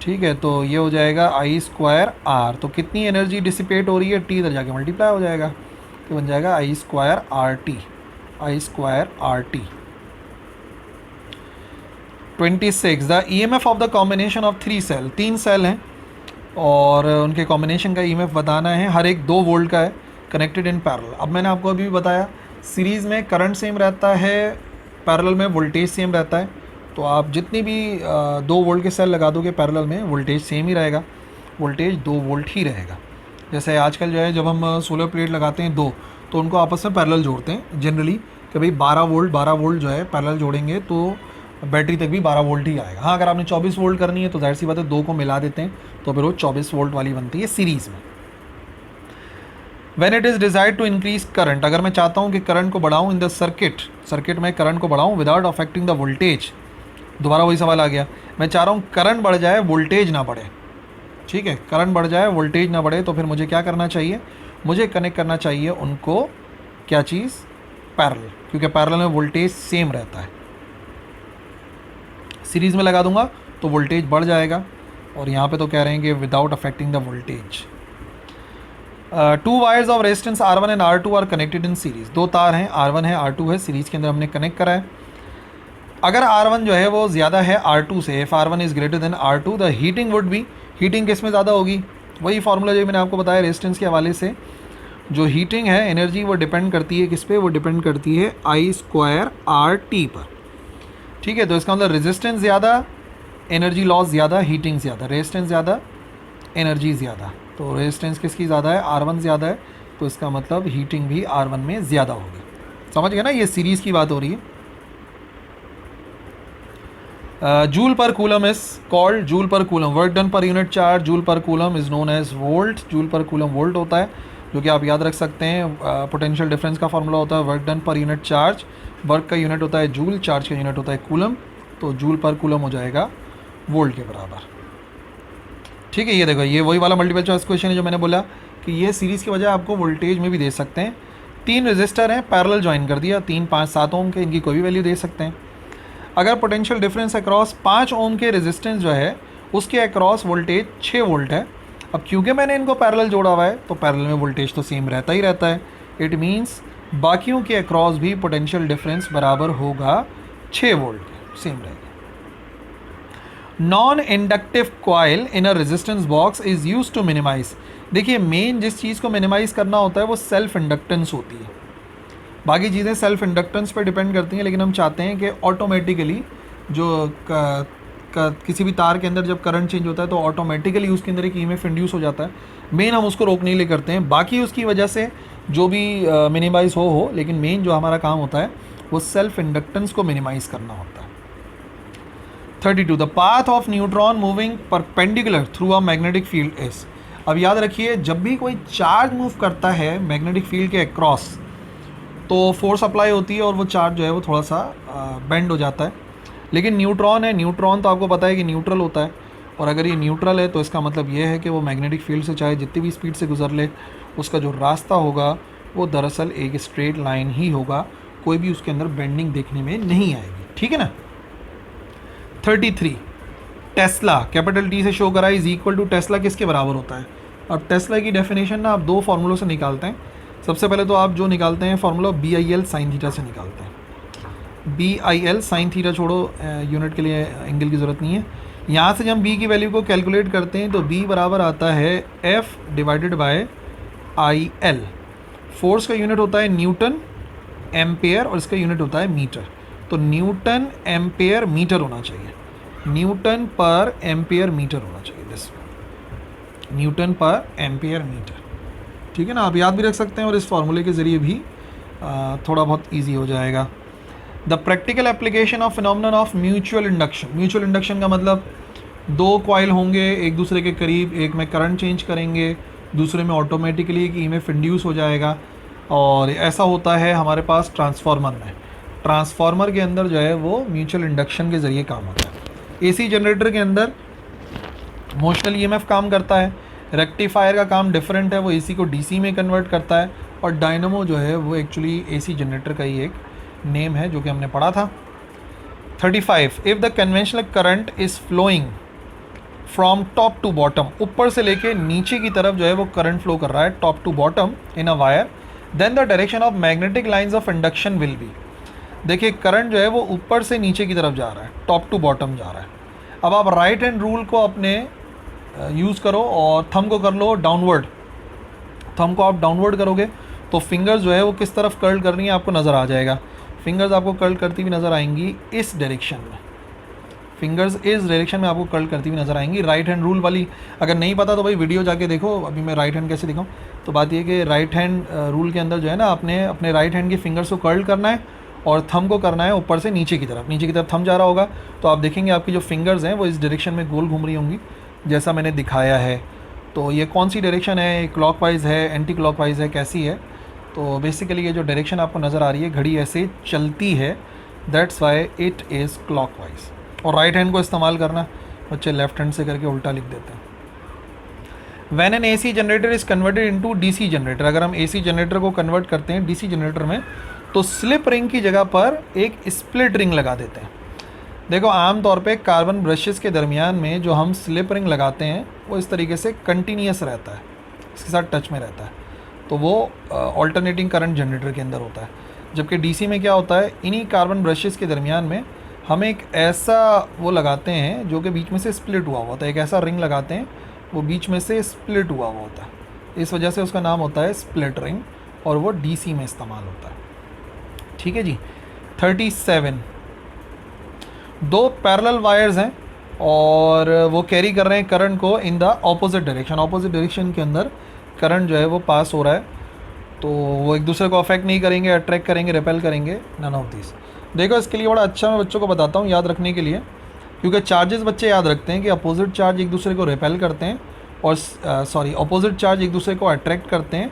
ठीक है, तो ये हो जाएगा आई स्क्वायर आर। तो कितनी एनर्जी डिसिपेट हो रही है, टी इधर जाके मल्टीप्लाई हो जाएगा, तो बन जाएगा I square R T, I square R T. 26 the EMF of the combination of 3 cell, 3 cell हैं, और उनके कॉम्बिनेशन का ईएमएफ बताना है, हर एक 2 वोल्ट का है, कनेक्टेड इन पैरेलल। अब मैंने आपको अभी भी बताया सीरीज़ में करंट सेम रहता है, पैरेलल में वोल्टेज सेम रहता है। तो आप जितनी भी 2 वोल्ट के सेल लगा दोगे पैरेलल में, वोल्टेज सेम ही रहेगा, वोल्टेज 2 वोल्ट ही रहेगा। जैसे आजकल जो है जब हम सोलर प्लेट लगाते हैं 2, तो उनको आपस में पैरेलल जोड़ते हैं जनरली कि भाई 12 वोल्ट जो है पैरेलल जोड़ेंगे तो बैटरी तक भी 12 वोल्ट ही आएगा। हाँ, अगर आपने 24 वोल्ट करनी है तो जाहिर सी बात है 2 को मिला देते हैं, तो फिर वो 24 वोल्ट वाली बनती है सीरीज़ में। When it is desired to increase current, अगर मैं चाहता हूँ कि करंट को बढ़ाऊँ इन द सर्किट में करंट को बढ़ाऊँ विदाउट अफेक्टिंग द वोल्टेज, दोबारा वही सवाल आ गया, मैं चाह रहा हूँ करंट बढ़ जाए वोल्टेज ना बढ़े। ठीक है, करंट बढ़ जाए वोल्टेज ना बढ़े, तो फिर मुझे क्या करना चाहिए, मुझे कनेक्ट करना चाहिए उनको, क्या चीज़, पैरेलल, क्योंकि पैरेलल में वोल्टेज सेम रहता है। सीरीज़ में लगा दूंगा तो वोल्टेज बढ़ जाएगा, और यहाँ पे तो कह रहे हैं कि without affecting the voltage. 2 wires of resistance R1 and R2 are connected in series, 2 तार हैं, R1 है R2 है, सीरीज़ के अंदर हमने कनेक्ट करा है। अगर R1 जो है वो ज़्यादा है R2 से, if R1 is greater then R2 the heating would be, heating किस में ज़्यादा होगी, वही फार्मूला जो मैंने आपको बताया रेजिस्टेंस के हवाले से, जो हीटिंग है एनर्जी वो डिपेंड करती है किस पे, वो डिपेंड करती है I² RT पर। ठीक है, तो इसका मतलब रेजिस्टेंस ज़्यादा, एनर्जी लॉस ज़्यादा, हीटिंग ज़्यादा, रेजिस्टेंस ज़्यादा, एनर्जी ज़्यादा। तो रेजिस्टेंस किसकी ज़्यादा है, R1 ज़्यादा है, तो इसका मतलब हीटिंग भी R1 में ज़्यादा होगी। समझ गए ना, ये सीरीज़ की बात हो रही है। Joule per coulomb is called joule per coulomb, work done per unit charge, joule per coulomb is known as volt, joule per coulomb volt होता है, जो कि आप याद रख सकते हैं। पोटेंशियल डिफरेंस का फार्मूला होता है work done per unit charge, work का यूनिट होता है जूल, चार्ज का यूनिट होता है कूलम, तो जूल पर कूलम हो जाएगा वोल्ट के बराबर। ठीक है, ये देखो, ये वही वाला मल्टीपल चॉइस क्वेश्चन है जो मैंने बोला कि ये सीरीज़ की वजह आपको वोल्टेज में भी दे सकते हैं। 3 रेजिस्टर हैं, पैरेलल ज्वाइन कर दिया, 3, 5, 7 ओम के, इनकी कोई भी वैल्यू दे सकते हैं। अगर पोटेंशियल डिफरेंस अक्रॉस 5 ओम के रेजिस्टेंस जो है उसके अक्रॉस वोल्टेज 6 वोल्ट है। अब क्योंकि मैंने इनको पैरेलल जोड़ा हुआ है तो पैरेलल में वोल्टेज तो सेम रहता ही रहता है, इट मीन्स बाकियों के अक्रॉस भी पोटेंशियल डिफरेंस बराबर होगा 6 वोल्ट के, सेम रहेगा। Non inductive coil in a resistance box is use to minimise, देखिए मेन जिस चीज़ को मिनिमाइज करना होता है वो सेल्फ इंडक्टेंस होती है, बाकी चीज़ें सेल्फ इंडक्टेंस पर डिपेंड करती हैं, लेकिन हम चाहते हैं कि ऑटोमेटिकली जो किसी भी तार के अंदर जब करंट चेंज होता है तो ऑटोमेटिकली उसके अंदर एक ईएमएफ इंड्यूस हो जाता है, मेन हम उसको रोकने के लिए करते हैं, बाकी उसकी वजह से जो भी मिनिमाइज़ हो, लेकिन मेन जो हमारा काम होता है वो सेल्फ इंडक्टेंस को मिनिमाइज़ करना होता है। 32 the path of neutron moving perpendicular through a magnetic field is, अब याद रखिए जब भी कोई चार्ज मूव करता है मैग्नेटिक फील्ड के अक्रॉस तो फोर्स अप्लाई होती है और वो चार्ज जो है वो थोड़ा सा बेंड हो जाता है, लेकिन न्यूट्रॉन है, न्यूट्रॉन तो आपको पता है कि न्यूट्रल होता है, और अगर ये न्यूट्रल है तो इसका मतलब ये है कि वो मैग्नेटिक फील्ड से चाहे जितनी भी स्पीड से गुजर ले उसका जो रास्ता होगा वो दरअसल एक स्ट्रेट लाइन ही होगा, कोई भी उसके अंदर बेंडिंग देखने में नहीं आएगी। ठीक है ना। 33 टेस्ला कैपिटल टी से शो करा इज इक्वल टू, टेस्ला किसके बराबर होता है। अब टेस्ला की डेफिनेशन ना आप 2 फार्मूलों से निकालते हैं। सबसे पहले तो आप जो निकालते हैं फार्मूला BIL साइन थीटा से निकालते हैं। BIL साइन थीटा छोड़ो, यूनिट के लिए एंगल की ज़रूरत नहीं है। यहाँ से जब हम B की वैल्यू को कैलकुलेट करते हैं तो B बराबर आता है F divided by IL। Force का यूनिट होता है न्यूटन एम्पेयर और इसका यूनिट होता है मीटर, तो न्यूटन एम्पेयर मीटर होना चाहिए, न्यूटन पर एम्पेयर मीटर होना चाहिए, this Newton per ampere metre. ठीक है ना, आप याद भी रख सकते हैं और इस फार्मूले के ज़रिए भी थोड़ा बहुत इजी हो जाएगा। The practical application of phenomenon of mutual induction, mutual induction का मतलब 2 कॉइल होंगे एक दूसरे के करीब, एक में करंट चेंज करेंगे, दूसरे में ऑटोमेटिकली एक ईएमएफ इंड्यूस हो जाएगा, और ऐसा होता है हमारे पास ट्रांसफार्मर में। ट्रांसफार्मर के अंदर जो है वो म्यूचुअल इंडक्शन के ज़रिए काम होता है। AC जनरेटर के अंदर मोशनल ईएमएफ काम करता है, रेक्टिफायर का काम डिफरेंट है, वो AC को DC में कन्वर्ट करता है, और डायनामो जो है वो एक्चुअली AC जनरेटर का ही एक नेम है जो कि हमने पढ़ा था। 35 if the conventional current is flowing from top to bottom, ऊपर से लेके नीचे की तरफ जो है वो करंट फ्लो कर रहा है top to bottom in a wire, then the direction of magnetic lines of induction will be, देखिए करंट जो है वो ऊपर से नीचे की तरफ जा रहा है, टॉप टू बॉटम जा रहा है। अब आप राइट हैंड रूल को अपने यूज़ करो और थंब को कर लो डाउनवर्ड। थंब को आप डाउनवर्ड करोगे तो फिंगर्स जो है वो किस तरफ कर्ल कर रही हैं आपको नज़र आ जाएगा। फिंगर्स आपको कर्ल करती हुई नज़र आएंगी इस डायरेक्शन में, फिंगर्स इस डायरेक्शन में आपको कर्ल करती हुई नज़र आएंगी। राइट हैंड रूल वाली अगर नहीं पता तो भाई वीडियो जाके देखो, अभी मैं राइट हैंड कैसे दिखाऊँ। तो बात ये कि राइट हैंड रूल के अंदर जो है ना आपने अपने राइट हैंड की फिंगर्स को कर्ल करना है और थंब को करना है ऊपर से नीचे की तरफ थंब जा रहा होगा तो आप देखेंगे आपकी जो फिंगर्स हैं वो इस डायरेक्शन में गोल घूम रही होंगी जैसा मैंने दिखाया है। तो ये कौन सी डायरेक्शन है, क्लॉकवाइज है, एंटी क्लॉकवाइज है, कैसी है। तो बेसिकली ये जो डायरेक्शन आपको नज़र आ रही है घड़ी ऐसे चलती है, that's why it is clockwise. और राइट हैंड को इस्तेमाल करना, बच्चे लेफ्ट हैंड से करके उल्टा लिख देते हैं। When an AC generator is converted into DC generator, अगर हम एसी जनरेटर को कन्वर्ट करते हैं डीसी जनरेटर में तो स्लिप रिंग की जगह पर एक स्प्लिट रिंग लगा देते हैं। देखो आमतौर पे कार्बन ब्रशेस के दरमियान में जो हम स्लिप रिंग लगाते हैं वो इस तरीके से कंटिन्यूस रहता है, इसके साथ टच में रहता है, तो वो ऑल्टरनेटिंग करंट जनरेटर के अंदर होता है। जबकि डीसी में क्या होता है, इन्हीं कार्बन ब्रशेस के दरमियान में हम एक ऐसा वो लगाते हैं जो कि बीच में से स्प्लिट हुआ होता है, एक ऐसा रिंग लगाते हैं वो बीच में से स्प्लिट हुआ होता है, इस वजह से उसका नाम होता है स्प्लिट रिंग और वो डीसी में इस्तेमाल होता है। ठीक है जी। 37 दो पैरेलल वायर्स हैं और वो कैरी कर रहे हैं करंट को इन द ऑपोजिट डायरेक्शन के अंदर करंट जो है वो पास हो रहा है, तो वो एक दूसरे को अफेक्ट नहीं करेंगे, अट्रैक्ट करेंगे, रिपेल करेंगे, नन ऑफ दिस। देखो इसके लिए बड़ा अच्छा मैं बच्चों को बताता हूँ याद रखने के लिए, क्योंकि चार्जेस बच्चे याद रखते हैं कि अपोजिट चार्ज एक दूसरे को रिपेल करते हैं और अपोजिट चार्ज एक दूसरे को अट्रैक्ट करते हैं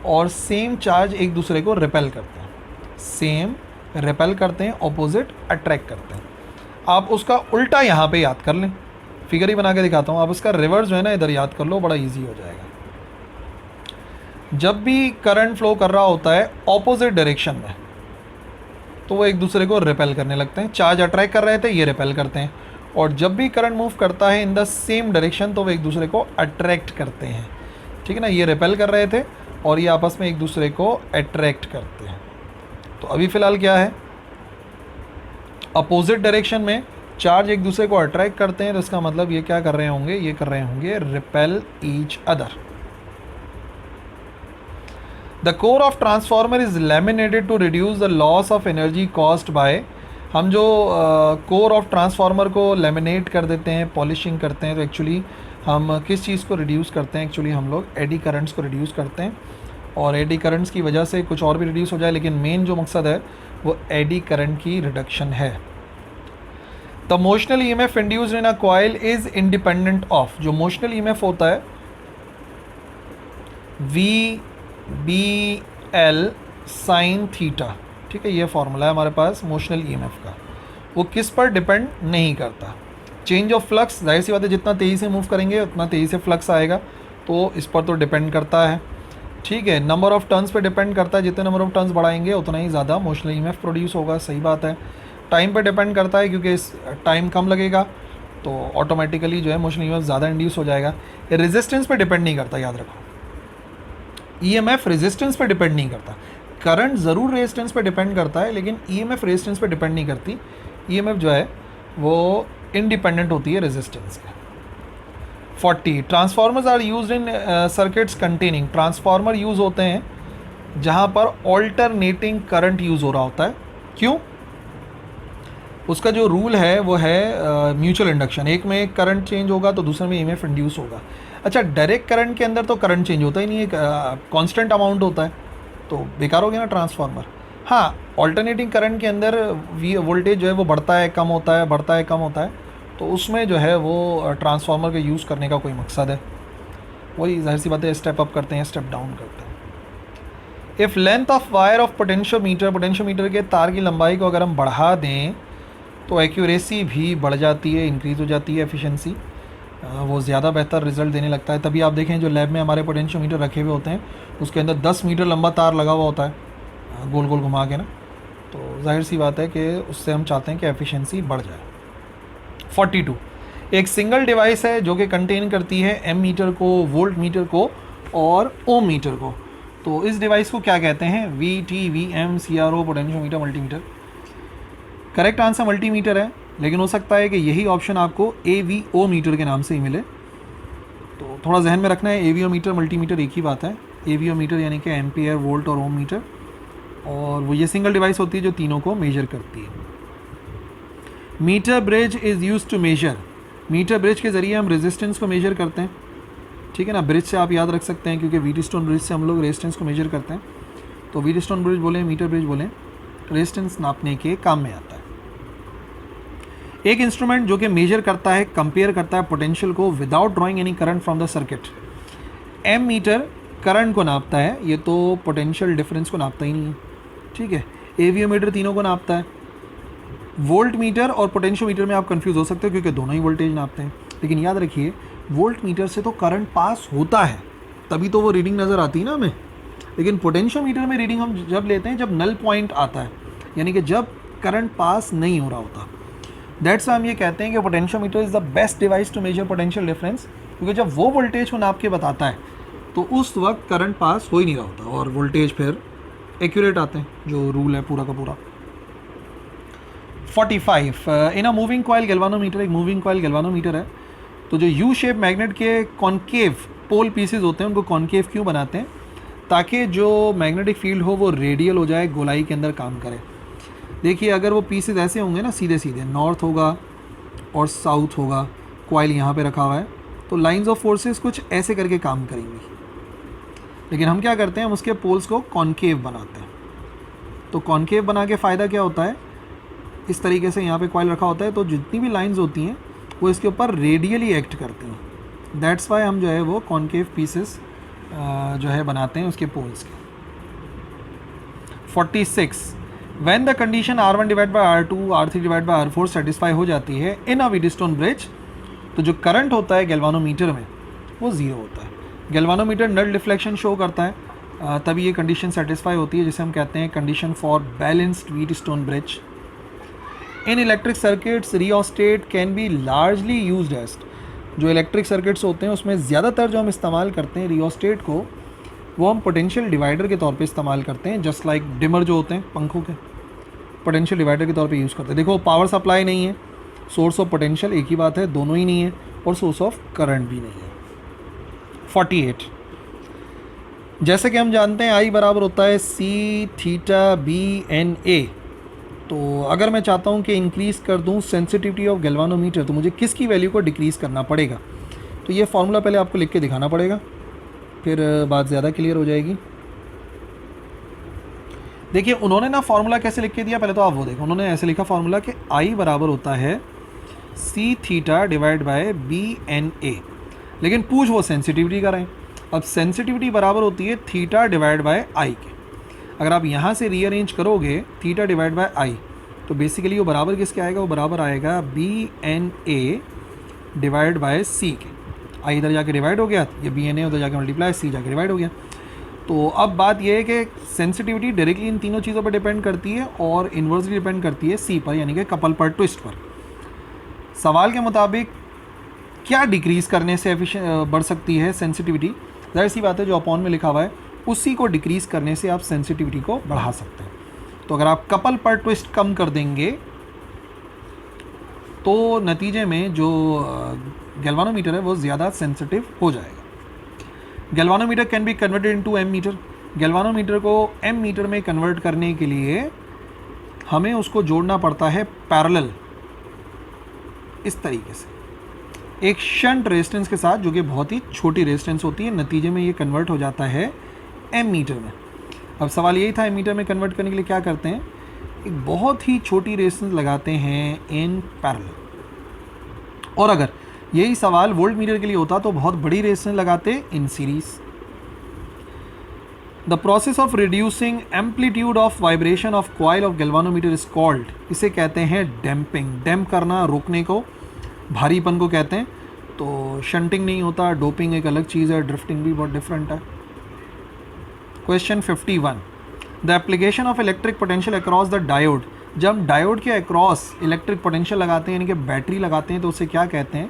और सेम चार्ज एक दूसरे को रिपेल करते हैं। सेम रिपेल करते हैं, अपोजिट अट्रैक्ट करते हैं। आप उसका उल्टा यहाँ पे याद कर लें, फिगर ही बना के दिखाता हूँ, आप उसका रिवर्स जो है ना इधर याद कर लो, बड़ा इजी हो जाएगा। जब भी करंट फ्लो कर रहा होता है ऑपोजिट डायरेक्शन में तो वो एक दूसरे को रिपेल करने लगते हैं, चार्ज अट्रैक्ट कर रहे थे ये रिपेल करते हैं, और जब भी करंट मूव करता है इन द सेम डायरेक्शन तो वो एक दूसरे को अट्रैक्ट करते हैं। ठीक है ना, ये रिपेल कर रहे थे और ये आपस में एक दूसरे को अट्रैक्ट करते हैं। तो अभी फ़िलहाल क्या है, अपोजिट डायरेक्शन में चार्ज एक दूसरे को अट्रैक्ट करते हैं, तो इसका मतलब ये क्या कर रहे होंगे, ये कर रहे होंगे repel each other. The core of transformer is laminated to reduce the loss of energy caused by, हम जो कोर ऑफ ट्रांसफार्मर को लेमिनेट कर देते हैं, पॉलिशिंग करते हैं, तो एक्चुअली हम किस चीज़ को रिड्यूस करते हैं, एक्चुअली हम लोग एडी करंट्स को रिड्यूस करते हैं, और एडी करंट्स की वजह से कुछ और भी रिड्यूस हो जाए, लेकिन मेन जो मकसद है वो एडी करंट की रिडक्शन है। The motional EMF induced in a coil is independent of, जो मोशनल ईएमएफ होता है VBL साइन थीटा, ठीक है, ये फॉर्मूला है हमारे पास मोशनल ईएमएफ का, वो किस पर डिपेंड नहीं करता। चेंज ऑफ फ्लक्स, जाहिर सी बात है जितना तेज़ी से मूव करेंगे उतना तेज़ी से फ्लक्स आएगा, तो इस पर तो डिपेंड करता है। ठीक है, नंबर ऑफ़ टर्न्स पे डिपेंड करता है, जितने नंबर ऑफ़ टर्न्स बढ़ाएंगे उतना ही ज़्यादा मोशनल ईएमएफ प्रोड्यूस होगा, सही बात है। टाइम पे डिपेंड करता है, क्योंकि इस टाइम कम लगेगा तो ऑटोमेटिकली जो है मोशनल ईएमएफ ज़्यादा इंड्यूस हो जाएगा। ये रेजिस्टेंस पे डिपेंड नहीं करता, याद रखो, ईएमएफ रेजिस्टेंस पे डिपेंड नहीं करता। करंट ज़रूर रेजिस्टेंस पे डिपेंड करता है, लेकिन ईएमएफ रेजिस्टेंस पे डिपेंड नहीं करती। ईएमएफ जो है वो इंडिपेंडेंट होती है रेजिस्टेंस के। 40 transformers are used in circuits containing, transformer use होते हैं जहाँ पर ऑल्टरनेटिंग करंट यूज़ हो रहा होता है। क्यों? उसका जो रूल है वो है म्यूचुअल इंडक्शन, एक में करंट चेंज होगा तो दूसरे में ईएमएफ इंड्यूस होगा। अच्छा, डायरेक्ट करंट के अंदर तो करंट चेंज होता ही नहीं है, कांस्टेंट अमाउंट होता है, तो बेकार हो गया ना ट्रांसफार्मर। हाँ, ऑल्टरनेटिंग करंट के अंदर वोल्टेज जो है वो बढ़ता है कम होता है, बढ़ता है कम होता है, तो उसमें जो है वो ट्रांसफार्मर का यूज़ करने का कोई मकसद है, वही जाहिर सी बात है स्टेप अप करते हैं, स्टेप डाउन करते हैं। If length of wire of potentiometer के तार की लंबाई को अगर हम बढ़ा दें तो एक्यूरेसी भी बढ़ जाती है, इंक्रीज़ हो जाती है, एफिशिएंसी वो ज़्यादा बेहतर रिजल्ट देने लगता है। तभी आप देखें जो लैब में हमारे पोटेंशियोमीटर रखे हुए होते हैं उसके अंदर 10 मीटर लंबा तार लगा हुआ होता है गोल गोल घुमा के ना, तो जाहिर सी बात है कि उससे हम चाहते हैं कि एफिशिएंसी बढ़ जाए। 42 एक सिंगल डिवाइस है जो कि कंटेन करती है एम मीटर को, वोल्ट मीटर को और ओम मीटर को। तो इस डिवाइस को क्या कहते हैं? VTVM CRO potentiometer multimeter. Correct answer multimeter है, लेकिन हो सकता है कि यही ऑप्शन आपको AVO मीटर के नाम से ही मिले। तो थोड़ा जहन में रखना है, एवियोमीटर मल्टीमीटर एक ही बात है। एवियोमीटर यानी कि एम्पियर, वोल्ट और ओम मीटर, और वो ये सिंगल डिवाइस होती है जो तीनों को मेजर करती है। Meter bridge is use to measure, meter bridge के ज़रिए हम रेजिस्टेंस को मेजर करते हैं, ठीक है ना। ब्रिज से आप याद रख सकते हैं, क्योंकि व्हीटस्टोन ब्रिज से हम लोग रेजिस्टेंस को मेजर करते हैं, तो व्हीटस्टोन ब्रिज बोलें, मीटर ब्रिज बोलें, रेजिस्टेंस नापने के काम में आता है। एक इंस्ट्रूमेंट जो कि मेजर करता है, कंपेयर करता है पोटेंशियल को without drawing any current from the circuit. Ammeter current को नापता है, ये तो पोटेंशियल डिफरेंस को नापता ही नहीं है, ठीक है। एवियोमीटर तीनों को नापता है। वोल्ट मीटर और पोटेंशियोमीटर में आप कंफ्यूज हो सकते हो, क्योंकि दोनों ही वोल्टेज नापते हैं, लेकिन याद रखिए वोल्ट मीटर से तो करंट पास होता है, तभी तो वो रीडिंग नज़र आती है ना हमें। लेकिन पोटेंशियोमीटर में रीडिंग हम जब लेते हैं जब नल पॉइंट आता है, यानी कि जब करंट पास नहीं हो रहा होता। दैट्स वाई हम ये कहते हैं कि potentiometer is the best device to measure potential difference, क्योंकि जब वो वोल्टेज को नाप के बताता है तो उस वक्त करंट पास हो ही नहीं रहा होता, और वोल्टेज फिर एक्यूरेट आते हैं, जो रूल है पूरा का पूरा। 45 इन अ मूविंग कॉइल गैल्वानोमीटर, एक मूविंग कॉइल गैल्वानोमीटर है। तो जो यू शेप मैग्नेट के कॉन्केव पोल पीसेज होते हैं, उनको कॉन्केव क्यों बनाते हैं? ताकि जो मैग्नेटिक फील्ड हो वो रेडियल हो जाए, गोलाई के अंदर काम करे। देखिए अगर वो पीसेज ऐसे होंगे ना, सीधे सीधे, नॉर्थ होगा और साउथ होगा, कॉइल यहाँ पे रखा हुआ है, तो लाइंस ऑफ फोर्सेस कुछ ऐसे करके काम करेंगी। लेकिन हम क्या करते हैं, हम उसके पोल्स को कॉन्केव बनाते हैं। तो कॉन्केव बना के फ़ायदा क्या होता है, इस तरीके से यहाँ पे कॉइल रखा होता है, तो जितनी भी लाइंस होती हैं वो इसके ऊपर रेडियली एक्ट करती हैं। दैट्स वाई हम जो है वो कॉन्केव पीसेस जो है बनाते हैं उसके पोल्स के। 46 when the condition R1 divide by R2 R3 divide by R4 satisfy हो जाती है इन अ व्हीटस्टोन ब्रिज, तो जो करंट होता है गैल्वानोमीटर में वो ज़ीरो होता है। गैल्वानोमीटर नल डिफ्लेक्शन शो करता है, तभी ये कंडीशन सेटिस्फाई होती है, जिसे हम कहते हैं condition for balanced Wheatstone bridge. In electric circuits rheostat can be largely used as, जो इलेक्ट्रिक सर्किट्स होते हैं उसमें ज़्यादातर जो हम इस्तेमाल करते हैं रियोस्टेट को, वो हम पोटेंशियल डिवाइडर के तौर पे इस्तेमाल करते हैं। जस्ट लाइक डिमर जो होते हैं पंखों के, पोटेंशियल डिवाइडर के तौर पे यूज़ करते हैं। देखो पावर सप्लाई नहीं है, सोर्स ऑफ पोटेंशियल एक ही बात है, दोनों ही नहीं है, और सोर्स ऑफ करंट भी नहीं है। 48 जैसे कि हम जानते हैं आई बराबर होता है सी थीटा बी एन ए। तो अगर मैं चाहता हूं कि इंक्रीज़ कर दूं सेंसिटिविटी ऑफ गैल्वानोमीटर, तो मुझे किसकी वैल्यू को डिक्रीज़ करना पड़ेगा? तो ये फार्मूला पहले आपको लिख के दिखाना पड़ेगा, फिर बात ज़्यादा क्लियर हो जाएगी। देखिए उन्होंने ना फार्मूला कैसे लिख के दिया, पहले तो आप वो देखो। उन्होंने ऐसे लिखा फार्मूला कि आई बराबर होता है C theta divide by B N A, लेकिन पूछ वो सेंसिटिविटी का रहे। अब सेंसिटिविटी बराबर होती है थीटा डिवाइड बाय आई के। अगर आप यहाँ से रीअरेंज करोगे थीटा डिवाइड बाय आई, तो बेसिकली वो बराबर किसके आएगा, वो बराबर आएगा B N A divide by C के। आई इधर जाके डिवाइड हो गया, ये बी एन ए उधर जाके मल्टीप्लाई, सी जाके डिवाइड हो गया। तो अब बात यह है कि सेंसिटिविटी डायरेक्टली इन तीनों चीज़ों पर डिपेंड करती है और इन्वर्सली डिपेंड करती है सी पर, यानी कि कपल पर ट्विस्ट पर। सवाल के मुताबिक क्या डिक्रीज़ करने से बढ़ सकती है सेंसिटिविटी? जाहिर सी बात है जो अपॉन में लिखा हुआ है उसी को डिक्रीज़ करने से आप सेंसिटिविटी को बढ़ा सकते हैं। तो अगर आप कपल पर ट्विस्ट कम कर देंगे तो नतीजे में जो गैल्वानोमीटर है वो ज़्यादा सेंसिटिव हो जाएगा। Galvanometer can be converted into ammeter. Galvanometer को एम मीटर में कन्वर्ट करने के लिए हमें उसको जोड़ना पड़ता है पैरेलल, इस तरीके से एक शंट रेजिस्टेंस के साथ, जो कि बहुत ही छोटी रेजिस्टेंस होती है। नतीजे में ये कन्वर्ट हो जाता है एम मीटर में। अब सवाल यही था एम मीटर में कन्वर्ट करने के लिए क्या करते हैं, एक बहुत ही छोटी रेजिस्टेंस लगाते हैं इन पैरेलल। और अगर यही सवाल वोल्ट मीटर के लिए होता तो बहुत बड़ी रेजिस्टेंस लगाते in series. The process of reducing amplitude of vibration of coil of galvanometer is called, इसे कहते हैं डैम्पिंग। डैम्प करना, रोकने को, भारीपन को कहते हैं। तो शंटिंग नहीं होता, डोपिंग एक अलग चीज़ है, ड्रिफ्टिंग भी बहुत डिफरेंट है। Question 51 the application of electric potential across the diode. जब डायोड के अक्रॉस इलेक्ट्रिक पोटेंशियल लगाते हैं, यानी कि बैटरी लगाते हैं, तो उसे क्या कहते हैं?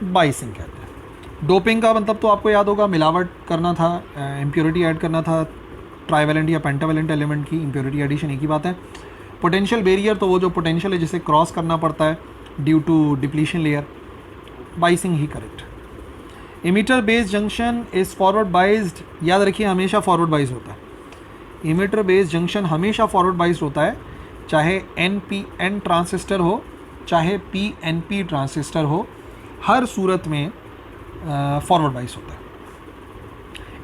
बाइसिंग कहते हैं। डोपिंग का मतलब तो आपको याद होगा, मिलावट करना था, इम्प्योरिटी ऐड करना था, ट्राइवेलेंट या पेंटावेलेंट एलिमेंट की इम्प्योरिटी एडिशन, एक ही बात है। पोटेंशियल बैरियर तो वो जो पोटेंशियल है जिसे क्रॉस करना पड़ता है due to depletion layer, biasing ही correct. Emitter based junction is forward biased, याद रखिए हमेशा फॉरवर्ड बाइज होता है। इमीटर बेस्ड जंक्शन हमेशा फॉरवर्ड बाइज्ड होता है, चाहे NPN ट्रांजिस्टर हो चाहे PNP ट्रांजिस्टर हो, हर सूरत में फॉरवर्ड बाइस होता है।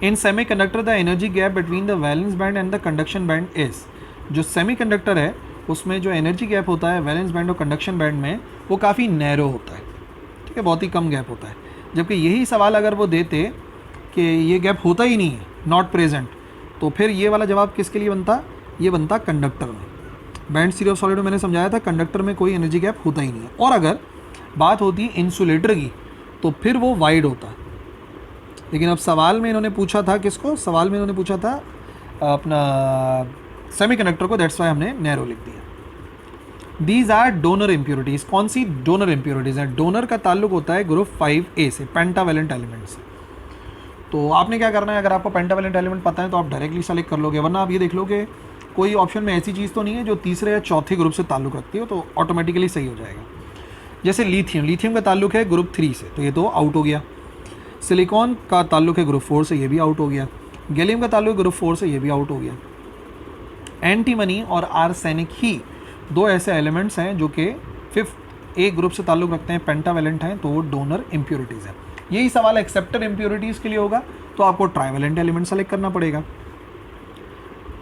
In semiconductor the energy gap between the valence band and the conduction band is, जो सेमीकंडक्टर है उसमें जो एनर्जी गैप होता है वैलेंस बैंड और कंडक्शन बैंड में, वो काफ़ी नैरो होता है, ठीक है, बहुत ही कम गैप होता है। जबकि यही सवाल अगर वो देते कि ये गैप होता ही नहीं है, नॉट प्रेजेंट, तो फिर ये वाला जवाब किसके लिए बनता, ये बनता कंडक्टर में। बैंड थ्योरी ऑफ सॉलिड में मैंने समझाया था कंडक्टर में कोई एनर्जी गैप होता ही नहीं है। और अगर बात होती है इंसुलेटर की तो फिर वो वाइड होता है। लेकिन अब सवाल में इन्होंने पूछा था किसको, सवाल में इन्होंने पूछा था अपना सेमीकंडक्टर को, दैट्स वाई हमने नैरो लिख दिया। These are donor impurities. कौन सी डोनर इम्प्योरिटीज़ हैं? डोनर का ताल्लुक होता है ग्रुप 5A से, पेंटावेलेंट एलिमेंट से। तो आपने क्या करना है, अगर आपको पेंटावेलेंट एलिमेंट पता है तो आप डायरेक्टली सेलेक्ट कर लोगे, वरना आप ये देख लो कि कोई ऑप्शन में ऐसी चीज़ तो नहीं है जो तीसरे या चौथे ग्रुप से ताल्लुक़ रखती हो, तो ऑटोमेटिकली सही हो जाएगा। जैसे लिथियम, लिथियम का ताल्लुक है ग्रुप 3 से, तो ये तो आउट हो गया। सिलिकॉन का ताल्लुक है ग्रुप 4 से, ये भी आउट हो गया। गैलियम का ताल्लुक ग्रुप 4 से, ये भी आउट हो गया। एंटीमनी और आर्सेनिक ही दो ऐसे एलिमेंट्स हैं जो कि 5A ग्रुप से ताल्लुक़ रखते हैं, पेंटावेलेंट हैं, तो वो डोनर इम्प्योरिटीज़ हैं। यही सवाल एक्सेप्टर इम्प्योरिटीज़ के लिए होगा, तो आपको ट्राइवेलेंट एलिमेंट सेलेक्ट करना पड़ेगा।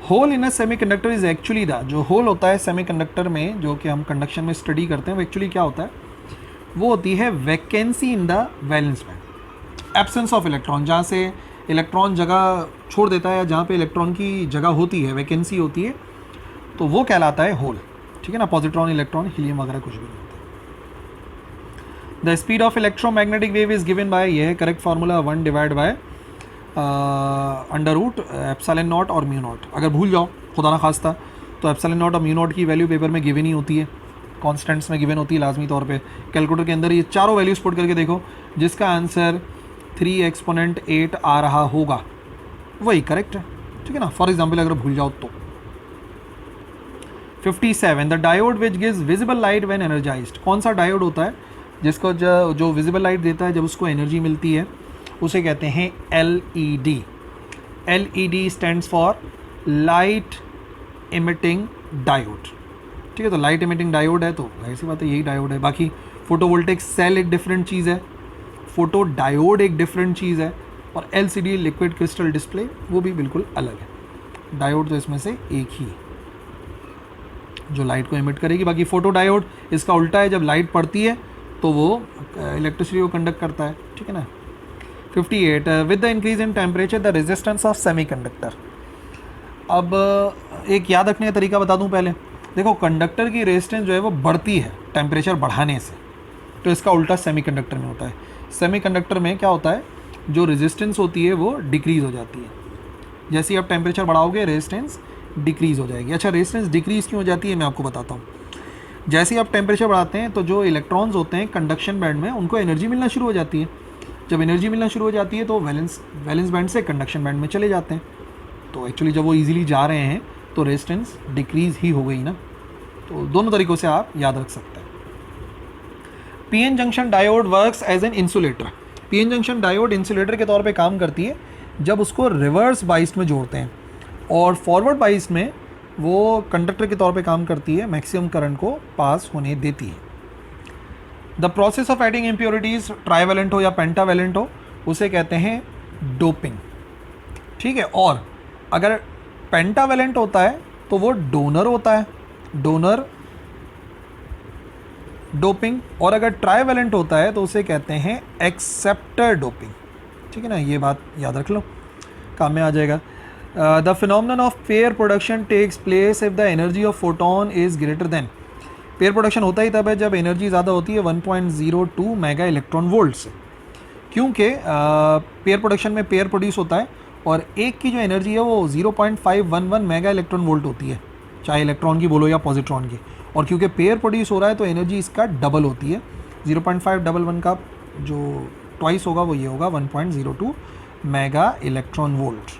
Hole in a semiconductor is actually the, जो होल होता है सेमीकंडक्टर में जो कि हम कंडक्शन में स्टडी करते हैं, वो एक्चुअली क्या होता है, वो होती है vacancy in the valence band, absence of electron, जहाँ से इलेक्ट्रॉन जगह छोड़ देता है या जहाँ पे इलेक्ट्रॉन की जगह होती है, वैकेंसी होती है, तो वो कहलाता है होल, ठीक है ना। पॉजिट्रॉन, इलेक्ट्रॉन, हीलियम वगैरह कुछ भी नहीं होता। The speed of electromagnetic wave is given by, ये है correct formula, 1 divide by under root epsilon naught और म्यू नॉट। अगर भूल जाओ खुदा ना खास्ता तो एप्सिलॉन नॉट और म्यू नॉट की वैल्यू पेपर में गिवन ही होती है, कॉन्स्टेंट्स में गिवन होती है लाजमी तौर पे। कैलकुलेटर के अंदर ये चारों वैल्यूज पुट करके देखो, जिसका आंसर 3 एक्सपोनेंट 8 आ रहा होगा वही करेक्ट है, ठीक है ना। फॉर एग्जाम्पल अगर भूल जाओ तो 57 the diode which gives visible light when energised, कौन सा डायोड होता है जिसको जो विजिबल लाइट देता है जब उसको एनर्जी मिलती है, उसे कहते हैं LED। LED stands for light emitting diode, ठीक है। तो लाइट इमिटिंग डायोड है तो ऐसी बात है, यही डायोड है। बाकी फोटोवोल्टेइक सेल एक डिफरेंट चीज़ है, फोटो डायोड एक डिफरेंट चीज़ है, और LCD लिक्विड क्रिस्टल डिस्प्ले वो भी बिल्कुल अलग है। डायोड तो इसमें से एक ही है जो लाइट को इमिट करेगी। बाकी फोटो डायोड इसका उल्टा है, जब लाइट पड़ती है तो वो इलेक्ट्रिसिटी को कंडक्ट करता है, ठीक है ना। 58 with the increase in temperature the resistance of semiconductor. अब एक याद रखने का तरीका बता दूं पहले, देखो कंडक्टर की रेजिस्टेंस जो है वो बढ़ती है टेम्परेचर बढ़ाने से, तो इसका उल्टा सेमीकंडक्टर में होता है। सेमीकंडक्टर में क्या होता है, जो रेजिस्टेंस होती है वो डिक्रीज़ हो जाती है, जैसे ही आप टेम्परेचर बढ़ाओगे रेजिस्टेंस डिक्रीज़ हो जाएगी। अच्छा, रेजिस्टेंस डिक्रीज़ क्यों हो जाती है मैं आपको बताता हूँ। जैसे ही आप टेम्परेचर बढ़ाते हैं तो जो इलेक्ट्रॉन्स होते हैं कंडक्शन बैंड में उनको एनर्जी मिलना शुरू हो जाती है। जब एनर्जी मिलना शुरू हो जाती है तो वैलेंस बैंड से कंडक्शन बैंड में चले जाते हैं। तो एक्चुअली जब वो इजीली जा रहे हैं तो रेजिस्टेंस डिक्रीज़ ही हो गई ना। तो दोनों तरीक़ों से आप याद रख सकते हैं। PN junction diode works as an insulator. PN junction diode insulator के तौर पे काम करती है जब उसको रिवर्स बाइस्ड में जोड़ते हैं, और फॉरवर्ड बाइस्ड में वो कंडक्टर के तौर पे काम करती है, मैक्सिमम करंट को पास होने देती है। The process of adding impurities, trivalent हो या पेंटावेलेंट हो, उसे कहते हैं डोपिंग, ठीक है। और अगर पेंटावेलेंट होता है तो वो डोनर होता है, डोनर डोपिंग, और अगर ट्राइवेलेंट होता है तो उसे कहते हैं एक्सेप्टर डोपिंग, ठीक है ना। ये बात याद रख लो, काम में आ जाएगा। The phenomenon of pair production takes place if the energy of photon is greater than. Pair production होता ही तब है जब एनर्जी ज़्यादा होती है 1.02 मेगा इलेक्ट्रॉन वोल्ट से, क्योंकि पेयर प्रोडक्शन में पेयर प्रोड्यूस होता है और एक की जो एनर्जी है वो 0.511 मेगा इलेक्ट्रॉन वोल्ट होती है, चाहे इलेक्ट्रॉन की बोलो या पॉजिट्रॉन की। और क्योंकि पेयर प्रोड्यूस हो रहा है तो एनर्जी इसका डबल होती है, 0.511 का जो ट्वाइस होगा वो ये होगा 1.02 mega electron volt.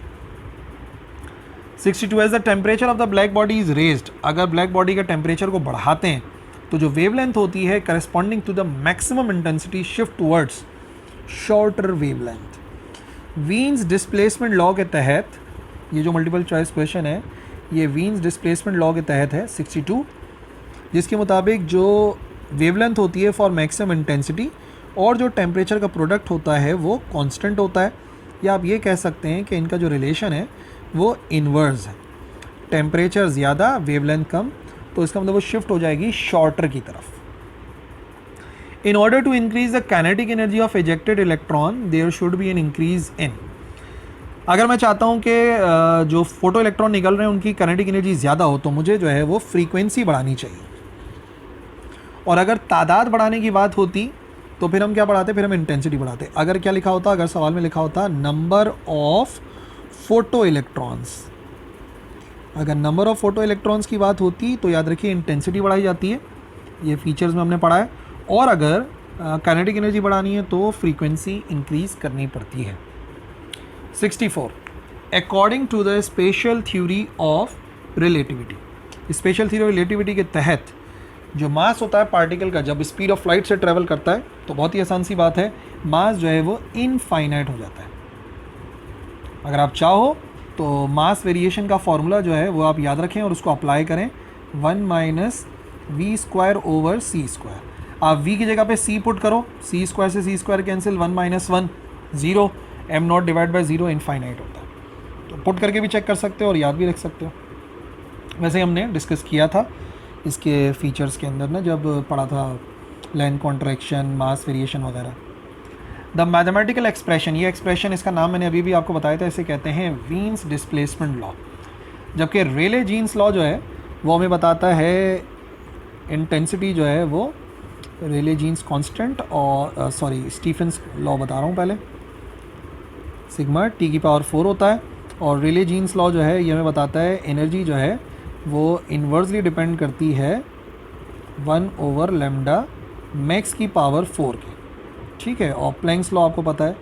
62 as the temperature of the black body is raised. अगर ब्लैक बॉडी के टेम्परेचर को बढ़ाते हैं तो जो वेवलेंथ होती है corresponding to the maximum intensity shift towards shorter wavelength. Wien's displacement law के तहत, ये जो मल्टीपल चॉइस क्वेश्चन है ये वीन्स डिस्प्लेसमेंट लॉ के तहत है 62, जिसके मुताबिक जो वेवलेंथ होती है फॉर मैक्सिमम इंटेंसिटी और जो टेम्परेचर का प्रोडक्ट होता है वो कांस्टेंट होता है, या आप ये कह सकते हैं कि इनका जो रिलेशन है वो इन्वर्स है। टेम्परेचर ज़्यादा वेवलेंथ कम, तो इसका मतलब वो शिफ्ट हो जाएगी शॉर्टर की तरफ। In order to increase the kinetic energy of ejected electron, there should be an increase in। अगर मैं चाहता हूँ कि जो फोटो इलेक्ट्रॉन निकल रहे हैं उनकी काइनेटिक एनर्जी ज़्यादा हो, तो मुझे जो है वो फ्रीक्वेंसी बढ़ानी चाहिए। और अगर तादाद बढ़ाने की बात होती तो फिर हम क्या बढ़ाते, फिर हम इंटेंसिटी बढ़ाते। अगर क्या लिखा होता, अगर सवाल में लिखा होता नंबर ऑफ फोटो इलेक्ट्रॉन्स, अगर नंबर ऑफ फोटो इलेक्ट्रॉन्स की बात होती तो याद रखिए इंटेंसिटी बढ़ाई जाती है, ये फीचर्स में हमने पढ़ा है। और अगर काइनेटिक एनर्जी बढ़ानी है तो फ्रीक्वेंसी इंक्रीज करनी पड़ती है। 64, according to the special theory of relativity. Special theory of relativity के तहत जो मास होता है पार्टिकल का, जब स्पीड ऑफ लाइट से ट्रेवल करता है तो बहुत ही आसान सी बात है, मास जो है वो इनफाइनाइट हो जाता है। अगर आप चाहो तो मास वेरिएशन का फॉर्मूला जो है वो आप याद रखें और उसको अप्लाई करें, 1 minus v square over c square. आप v की जगह पे c पुट करो, c स्क्वायर से c square cancel, 1 minus 1 0, m naught divide by 0 infinite होता है। तो पुट करके भी चेक कर सकते हो और याद भी रख सकते हो। वैसे हमने डिस्कस किया था इसके फीचर्स के अंदर ना, जब पढ़ा था लेंथ कॉन्ट्रैक्शन, मास वेरिएशन वगैरह। द मैथमेटिकल एक्सप्रेशन, ये एक्सप्रेशन इसका नाम मैंने अभी भी आपको बताया था, इसे कहते हैं वीन्स डिस्प्लेसमेंट लॉ। जबकि रेले जीन्स लॉ जो है वो हमें बताता है इंटेंसिटी जो है वो रेले जीन्स कांस्टेंट, और स्टीफेंस लॉ बता रहा हूँ पहले, सिग्मा टी की पावर 4 होता है। और रेले जीन्स लॉ जो है ये हमें बताता है एनर्जी जो है वो इन्वर्सली डिपेंड करती है 1 ओवर लेमडा मैक्स की पावर 4 के, ठीक है। और प्लैंक्स लॉ आपको पता है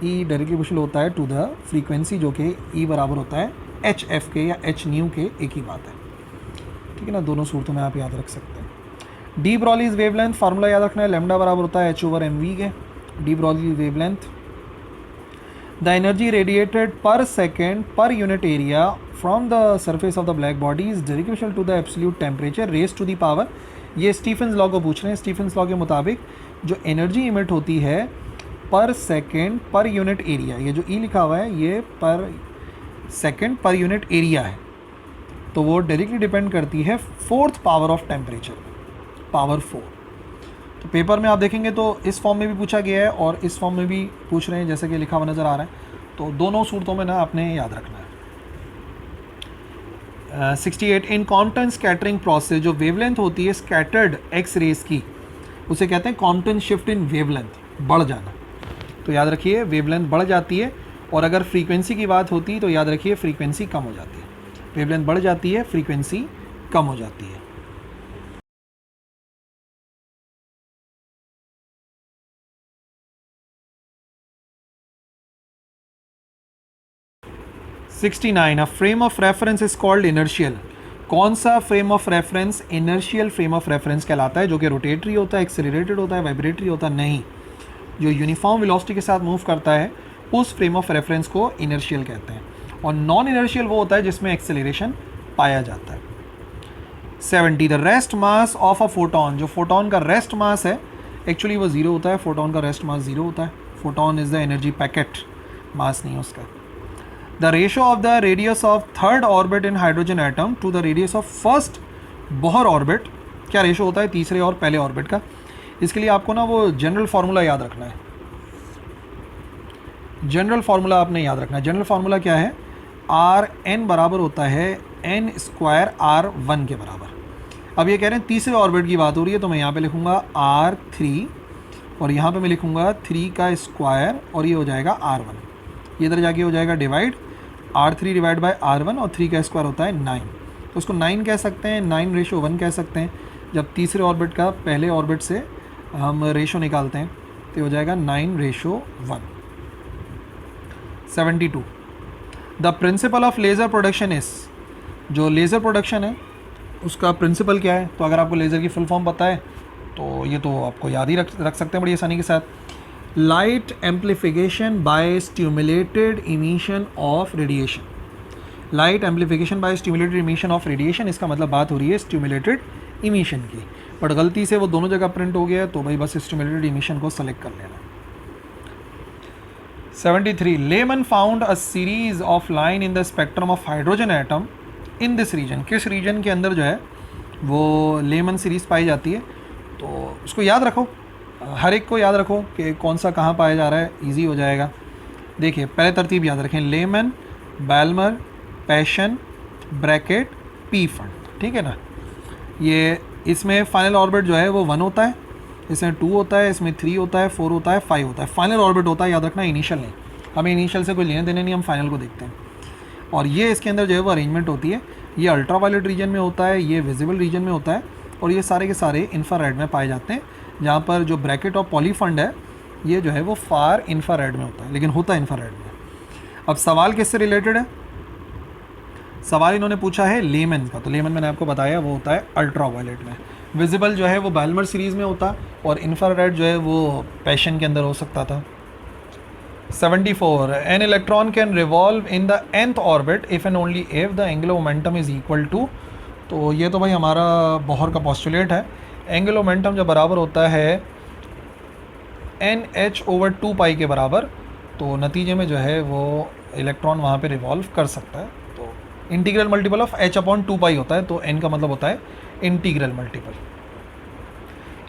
ई डायरेक्टली प्रोपोर्शनल होता है टू द फ्रीक्वेंसी, जो कि ई बराबर होता है एच एफ के या एच न्यू के, एक ही बात है, ठीक है ना। दोनों सूरतों में आप याद रख सकते हैं। डी ब्रॉलीज वेवलेंथ फार्मूला याद रखना है, लैम्डा बराबर होता है एच ओवर एम वी के। De Broglie's wavelength, the energy radiated per second per unit area from the surface of the black body is directly to the absolute temperature raised to the power. ये Stefan's law को पूछ रहे हैं। Stephen's law के मुताबिक जो energy emit होती है पर सेकेंड पर यूनिट एरिया, ये जो ई लिखा हुआ है ये पर सेकेंड पर यूनिट एरिया है, तो वो डायरेक्टली डिपेंड करती है 4th power of temperature, power 4। तो पेपर में आप देखेंगे तो इस फॉर्म में भी पूछा गया है और इस फॉर्म में भी पूछ रहे हैं, जैसे कि लिखा हुआ नज़र आ रहा है। तो दोनों सूरतों में ना आपने याद रखना है। 68, इन कॉम्पटन स्कैटरिंग प्रोसेस, जो वेवलेंथ होती है स्कैटर्ड एक्स रेस की, उसे कहते हैं कॉम्पटन शिफ्ट इन वेवलेंथ, बढ़ जाना। तो याद रखिए वेवलेंथ बढ़ जाती है, और अगर फ्रीक्वेंसी की बात होती तो याद रखिए फ्रीक्वेंसी कम हो जाती है। वेवलेंथ बढ़ जाती है, फ्रीक्वेंसी कम हो जाती है। A frame of reference is called inertial। कौन सा frame of reference inertial frame of reference कहलाता है, जो कि रोटेटरी होता है, एक्सेलरेटेड होता है, वाइब्रेटरी होता है? नहीं, जो यूनिफॉर्म वेलोसिटी के साथ मूव करता है उस फ्रेम ऑफ रेफरेंस को इनर्शियल कहते हैं। और नॉन इनर्शियल वो होता है जिसमें एक्सेलरेशन पाया जाता है। 70, the rest mass of a photon, जो फोटोन का रेस्ट मास है एक्चुअली वो 0 होता है। फोटोन का रेस्ट मास 0 होता है। Photon is the energy packet, mass नहीं उसका। The ratio of the radius of third orbit in hydrogen atom to the radius of first Bohr orbit, क्या रेशियो होता है तीसरे और पहले ऑर्बिट का? इसके लिए आपको ना वो जनरल फार्मूला याद रखना है। जनरल फार्मूला आपने याद रखना है। जनरल फार्मूला क्या है? आर एन बराबर होता है एन स्क्वायर आर वन के बराबर। अब ये कह रहे हैं तीसरे ऑर्बिट की बात हो रही है, तो मैं यहाँ पे लिखूँगा R3 और यहाँ पे मैं लिखूँगा 3 का स्क्वायर और ये हो जाएगा R1। ये इधर जाके हो जाएगा divide, R3 divide by R1 और 3 का स्क्वायर होता है 9, तो उसको 9 कह सकते हैं, 9:1 कह सकते हैं। जब तीसरे ऑर्बिट का पहले ऑर्बिट से हम रेशो निकालते हैं तो हो जाएगा 9:1। 72, the principle of laser production इस, जो लेज़र प्रोडक्शन है उसका प्रिंसिपल क्या है? तो अगर आपको लेज़र की फुल फॉर्म पता है तो ये तो आपको याद ही रख सकते हैं बड़ी आसानी के साथ। Light amplification by stimulated emission of radiation. Light amplification by stimulated emission of radiation, इसका मतलब बात हो रही है स्टिमुलेटेड इमिशन की, बट गलती से वो दोनों जगह प्रिंट हो गया, तो भाई बस स्टिमुलेटेड इमिशन को सेलेक्ट कर लेना। 73 Lyman found a series of line in the spectrum of hydrogen atom in this region. किस रीजन के अंदर जो है वो लेमन सीरीज पाई जाती है, तो उसको याद रखो, हर एक को याद रखो कि कौन सा कहाँ पाया जा रहा है, इजी हो जाएगा। देखिए पहले तरतीब याद रखें, Lyman, Balmer, Paschen, Brackett, Pfund, ठीक है ना। ये इसमें फाइनल ऑर्बिट जो है वो 1 होता है, इसमें 2 होता है, इसमें 3 होता है, 4 होता है, 5 होता है। फाइनल ऑर्बिट होता है, याद रखना, इनिशियल नहीं। हमें इनिशियल से कोई लेने देने नहीं, हम फाइनल को देखते हैं। और ये इसके अंदर जो है वो अरेंजमेंट होती है, ये अल्ट्रावायलेट रीजन में होता है, ये विजिबल रीजन में होता है, और ये सारे के सारे इंफ्रारेड में पाए जाते हैं, जहाँ पर जो ब्रैकेट और पॉलीफंड है ये जो है वो फार इंफ्रारेड में होता है, लेकिन होता है इंफ्रारेड में। अब सवाल किससे रिलेटेड है? सवाल इन्होंने पूछा है लेमन का, तो लेमन मैंने आपको बताया वो होता है अल्ट्रावायलेट में। विजिबल जो है वो बैल्मर सीरीज़ में होता, और इंफ्रारेड जो है वो पैशन के अंदर हो सकता था। 74 an electron can revolve in the nth orbit if and only if the angular momentum is equal to. तो ये तो भाई हमारा बोहर का पोस्टुलेट है। एंगुलर मोमेंटम जब बराबर होता है NH/2 पाई के बराबर, तो नतीजे में जो है वो इलेक्ट्रॉन वहाँ पे रिवॉल्व कर सकता है। तो इंटीग्रल मल्टीपल ऑफ H/2 पाई होता है, तो n का मतलब होता है integral multiple.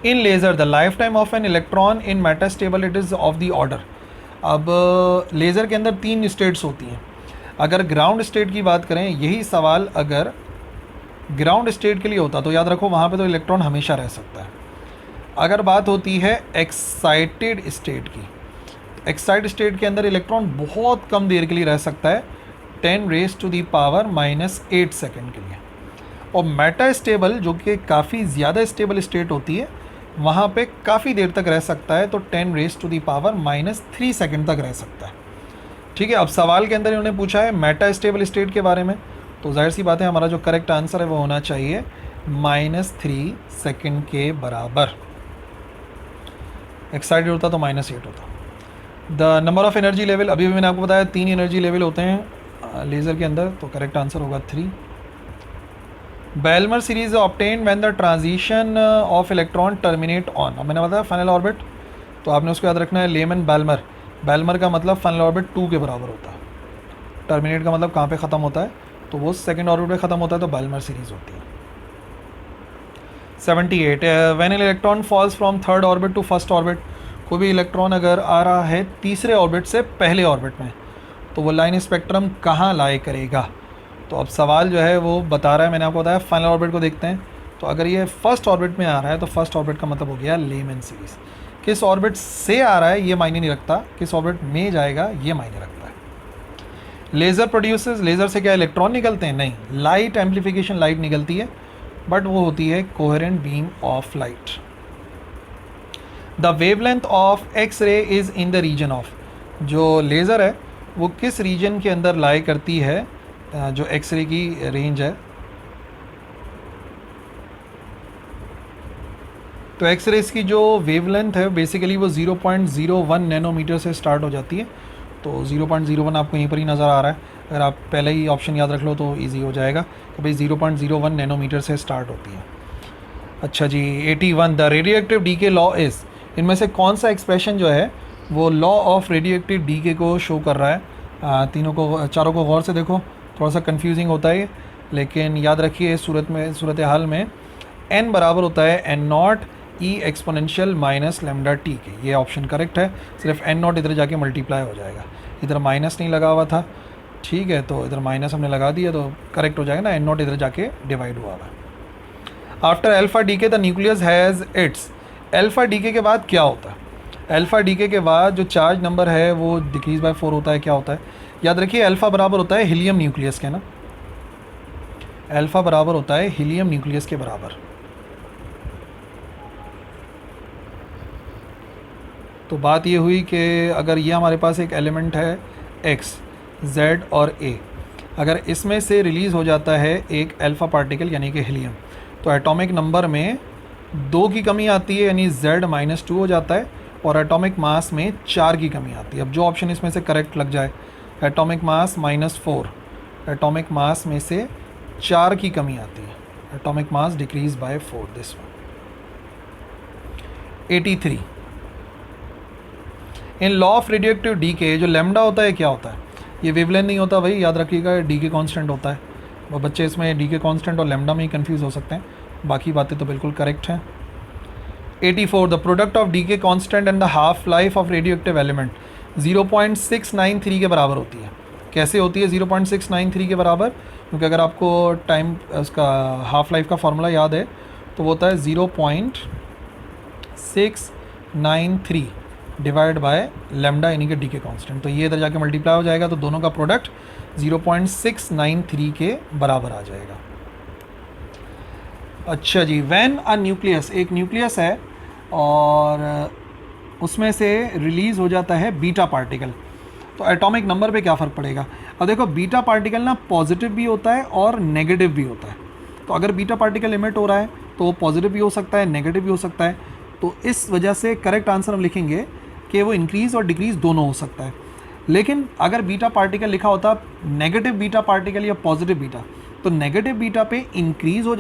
In laser the life time of an electron in metastable it is of the order. अब लेज़र के अंदर 3 स्टेट्स होती हैं। अगर ग्राउंड स्टेट की बात करें, यही सवाल अगर ग्राउंड स्टेट के लिए होता तो याद रखो वहाँ पे तो इलेक्ट्रॉन हमेशा रह सकता है। अगर बात होती है एक्साइटेड स्टेट की, एक्साइटेड स्टेट के अंदर इलेक्ट्रॉन बहुत कम देर के लिए रह सकता है, 10⁻⁻⁸ सेकेंड के लिए। और मेटा स्टेबल जो कि काफ़ी ज़्यादा स्टेबल स्टेट होती है, वहाँ पे काफ़ी देर तक रह सकता है, तो 10⁻³ सेकेंड तक रह सकता है। ठीक है, अब सवाल के अंदर इन्होंने पूछा है मेटा स्टेबल स्टेट के बारे में, तो जाहिर सी बात है हमारा जो करेक्ट आंसर है वो होना चाहिए -3 सेकेंड के बराबर। एक्साइटेड होता तो -8 होता। The number of energy level, अभी भी मैंने आपको बताया 3 एनर्जी लेवल होते हैं लेज़र के अंदर, तो करेक्ट आंसर होगा 3। Balmer series obtain when the transition of electron terminate on. अब मैंने बताया फाइनल ऑर्बिट, तो आपने उसको याद रखना है लेमन बैल्मर। बैल्मर का मतलब फाइनल ऑर्बिट 2 के बराबर होता है, टर्मिनेट का मतलब कहाँ पे ख़त्म होता है, तो वो सेकंड ऑर्बिट पे ख़त्म होता है, तो बैल्मर सीरीज होती है। 78 when an electron falls from third orbit to first orbit. कोई भी इलेक्ट्रॉन अगर आ रहा है तीसरे ऑर्बिट से पहले ऑर्बिट में, तो वो लाइन स्पेक्ट्रम कहाँ लाई करेगा। तो अब सवाल जो है वो बता रहा है, मैंने आपको बताया फाइनल ऑर्बिट को देखते हैं। तो अगर ये फर्स्ट ऑर्बिट में आ रहा है, तो फर्स्ट ऑर्बिट का मतलब हो गया लेमन सीरीज। किस ऑर्बिट से आ रहा है ये मायने नहीं रखता, किस ऑर्बिट में जाएगा ये मायने रखता है। लेज़र प्रोड्यूसेस, लेज़र से क्या इलेक्ट्रॉन निकलते हैं? नहीं, लाइट एम्प्लीफिकेशन, लाइट निकलती है, बट वो होती है coherent beam of light. The wavelength of X ray is in the region of. जो लेज़र है वो किस रीजन के अंदर लाई करती है, जो एक्स रे की रेंज है। तो एक्स रेज की जो वेवलेंथ है बेसिकली वो 0.01 नैनोमीटर से स्टार्ट हो जाती है। तो 0.01 आपको यहीं पर ही नज़र आ रहा है, अगर आप पहले ही ऑप्शन याद रख लो तो इजी हो जाएगा कि भाई 0.01 नैनोमीटर से स्टार्ट होती है। अच्छा जी, 81 the radioactive decay law is. इनमें से कौन सा एक्सप्रेशन जो है वो लॉ ऑफ रेडियोएक्टिव डीके को शो कर रहा है? चारों को गौर से देखो, थोड़ा सा कंफ्यूजिंग होता है, लेकिन याद रखिए सूरत हाल में n बराबर होता है n0 e exponential minus lambda T के। ये ऑप्शन करेक्ट है, सिर्फ n0 इधर जाके मल्टीप्लाई हो जाएगा, इधर माइनस नहीं लगा हुआ था, ठीक है, तो इधर माइनस हमने लगा दिया तो करेक्ट हो जाएगा ना, n0 इधर जाके डिवाइड हुआ हुआ। After alpha decay the nucleus has its. Alpha decay के बाद क्या होता है? अल्फा डीके के बाद जो चार्ज नंबर है वो डिक्रीज बाय 4 होता है। क्या होता है? याद रखिए अल्फा बराबर होता है हीलियम न्यूक्लियस के ना, अल्फा बराबर होता है हीलियम न्यूक्लियस के बराबर। तो बात ये हुई कि अगर ये हमारे पास एक एलिमेंट है x, z और a, अगर इसमें से रिलीज़ हो जाता है एक अल्फ़ा पार्टिकल यानी कि हीलियम, तो एटॉमिक नंबर में 2 की कमी आती है, यानी z -2 हो जाता है, और एटॉमिक मास में 4 की कमी आती है। अब जो ऑप्शन इसमें से करेक्ट लग जाए, एटॉमिक मास -4, एटॉमिक मास में से 4 की कमी आती है, atomic mass decrease by 4, this one. 83, in law of radioactive decay जो लैम्डा होता है क्या होता है? ये वेवलेंथ नहीं होता भाई, याद रखिएगा, डीके कांस्टेंट होता है। वो बच्चे इसमें डीके कांस्टेंट और लैम्डा में ही कंफ्यूज हो सकते हैं, बाकी बातें तो बिल्कुल करेक्ट हैं। 84, the product of decay constant and the half life of radioactive element 0.693 के बराबर होती है। कैसे होती है 0.693 के बराबर? क्योंकि अगर आपको टाइम उसका हाफ लाइफ का फार्मूला याद है तो वो होता है 0.693 डिवाइड बाय लैम्डा यानी कि डीके कांस्टेंट। तो ये इधर जाके मल्टीप्लाई हो जाएगा तो दोनों का प्रोडक्ट 0.693 के बराबर आ जाएगा। अच्छा जी, व्हेन अ न्यूक्लियस, एक न्यूक्लियस है और उसमें से रिलीज़ हो जाता है बीटा पार्टिकल, तो एटॉमिक नंबर पे क्या फ़र्क पड़ेगा? अब देखो बीटा पार्टिकल ना पॉजिटिव भी होता है और नेगेटिव भी होता है। तो अगर बीटा पार्टिकल इमिट हो रहा है तो वो पॉजिटिव भी हो सकता है, नेगेटिव भी हो सकता है। तो इस वजह से करेक्ट आंसर हम लिखेंगे कि वो इंक्रीज़ और डिक्रीज़ दोनों हो सकता है। लेकिन अगर बीटा पार्टिकल लिखा होता नेगेटिव बीटा पार्टिकल या पॉजिटिव बीटा, तो नेगेटिव बीटा पे इंक्रीज़ हो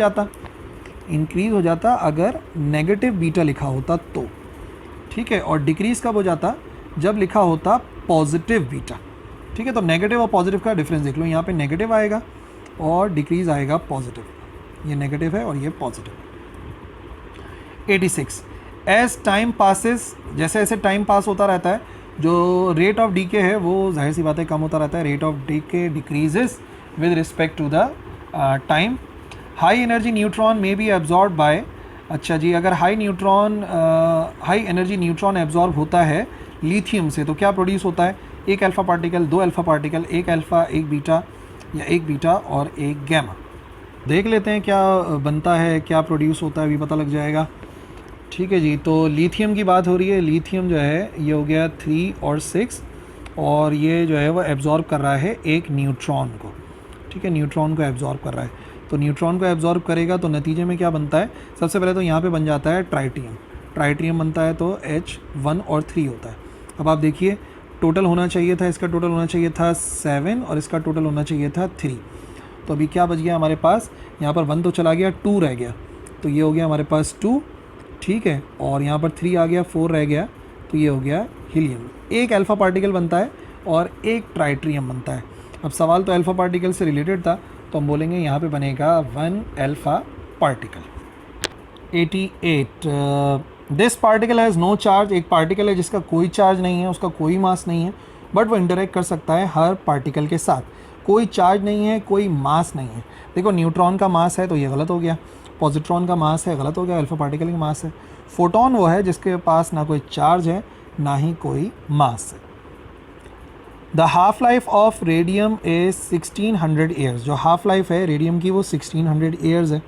जाता अगर नेगेटिव बीटा लिखा होता तो, ठीक है, और डिक्रीज़ कब हो जाता? जब लिखा होता पॉजिटिव बीटा, ठीक है। तो नेगेटिव और पॉजिटिव का डिफरेंस देख लो, यहाँ पे नेगेटिव आएगा और डिक्रीज़ आएगा पॉजिटिव, ये नेगेटिव है और ये पॉजिटिव। 86, एज टाइम पासिस, जैसे जैसे टाइम पास होता रहता है जो रेट ऑफ डीके है वो जाहिर सी बात है कम होता रहता है, rate of decay decreases with respect to the time. High energy neutron may be absorb by, अच्छा जी, अगर हाई एनर्जी न्यूट्रॉन एब्जॉर्ब होता है लिथियम से तो क्या प्रोड्यूस होता है? एक अल्फ़ा पार्टिकल, दो अल्फ़ा पार्टिकल, एक अल्फ़ा, एक बीटा, या एक बीटा और एक गैमा। देख लेते हैं क्या बनता है, क्या प्रोड्यूस होता है, अभी पता लग जाएगा। ठीक है जी, तो लिथियम की बात हो रही है। लिथियम जो है ये हो गया 3 और 6 और ये जो है वो एब्जॉर्ब कर रहा है एक न्यूट्रॉन को, ठीक है, न्यूट्रॉन को एब्जॉर्ब कर रहा है। तो न्यूट्रॉन को एब्जॉर्ब करेगा तो नतीजे में क्या बनता है? सबसे पहले तो यहाँ पे बन जाता है ट्राइटियम, ट्राइटियम बनता है तो H1 और 3 होता है। अब आप देखिए टोटल होना चाहिए था, इसका टोटल होना चाहिए था 7 और इसका टोटल होना चाहिए था 3। तो अभी क्या बच गया हमारे पास? यहाँ पर 1 तो चला गया, 2 रह गया, तो ये हो गया हमारे पास 2, ठीक है, और यहाँ पर 3 आ गया, 4 रह गया, तो ये हो गया हीलियम। एक अल्फ़ा पार्टिकल बनता है और एक ट्राइट्रियम बनता है। अब सवाल तो अल्फ़ा पार्टिकल से रिलेटेड था तो हम बोलेंगे यहाँ पे बनेगा 1 alpha particle. 88, this particle has no charge, एक पार्टिकल है जिसका कोई चार्ज नहीं है, उसका कोई मास नहीं है, बट वो इंटरेक्ट कर सकता है हर पार्टिकल के साथ। कोई चार्ज नहीं है, कोई मास नहीं है। देखो न्यूट्रॉन का मास है तो ये गलत हो गया, पॉजिट्रॉन का मास है, गलत हो गया, अल्फ़ा पार्टिकल का मास है। फोटोन वो है जिसके पास ना कोई चार्ज है ना ही कोई मास है। The half life of radium is 1600 years, जो हाफ लाइफ है रेडियम की वो 1600 ईयर्स है।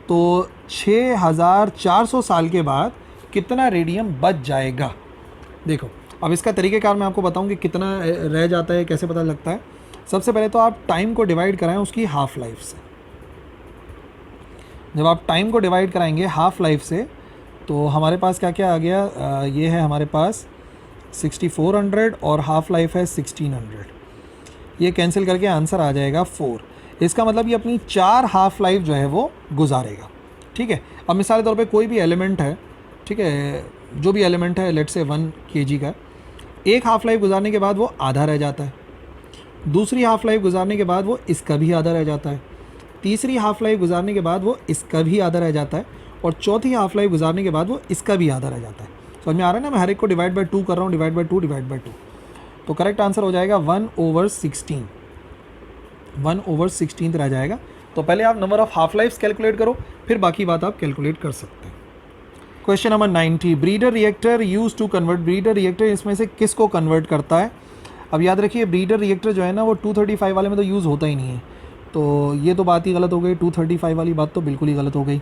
तो 6400 साल के बाद कितना रेडियम बच जाएगा? देखो अब इसका तरीक़ेकार मैं आपको बताऊं कि कितना रह जाता है, कैसे पता लगता है। सबसे पहले तो आप टाइम को डिवाइड कराएं उसकी हाफ लाइफ से। जब आप टाइम को डिवाइड कराएंगे हाफ लाइफ से तो हमारे पास क्या क्या आ गया? ये है हमारे पास 6400 और हाफ लाइफ है 1600, ये कैंसिल करके आंसर आ जाएगा 4। इसका मतलब ये अपनी 4 हाफ लाइफ जो है वो गुजारेगा, ठीक है। अब मिसाल के तौर पे कोई भी एलिमेंट है, ठीक है, जो भी एलिमेंट है लेट्स से 1 kg का, एक हाफ लाइफ गुजारने के बाद वो आधा रह जाता है, दूसरी हाफ लाइफ गुजारने के बाद वो इसका भी आधा रह जाता है, तीसरी हाफ लाइफ गुजारने के बाद वो इसका भी आधा रह जाता है, और चौथी हाफ लाइफ गुजारने के बाद वो इसका भी आधा रह जाता है। समझ में आ रहा है ना? मैं हर एक को डिवाइड बाय 2 कर रहा हूँ, डिवाइड बाय 2 डिवाइड बाय 2। तो करेक्ट आंसर हो जाएगा 1/16, 1/16 रह जाएगा। तो पहले आप number of half lifes calculate करो, फिर बाकी बात आप कैलकुलेट कर सकते हैं। Question number 90, breeder reactor use to convert, breeder reactor इसमें से किसको कन्वर्ट करता है? अब याद रखिए ब्रीडर रिएक्टर जो है ना वो 235 वाले में तो यूज़ होता ही नहीं है, तो ये तो बात ही गलत हो गई। 235 वाली बात तो बिल्कुल ही गलत हो गई,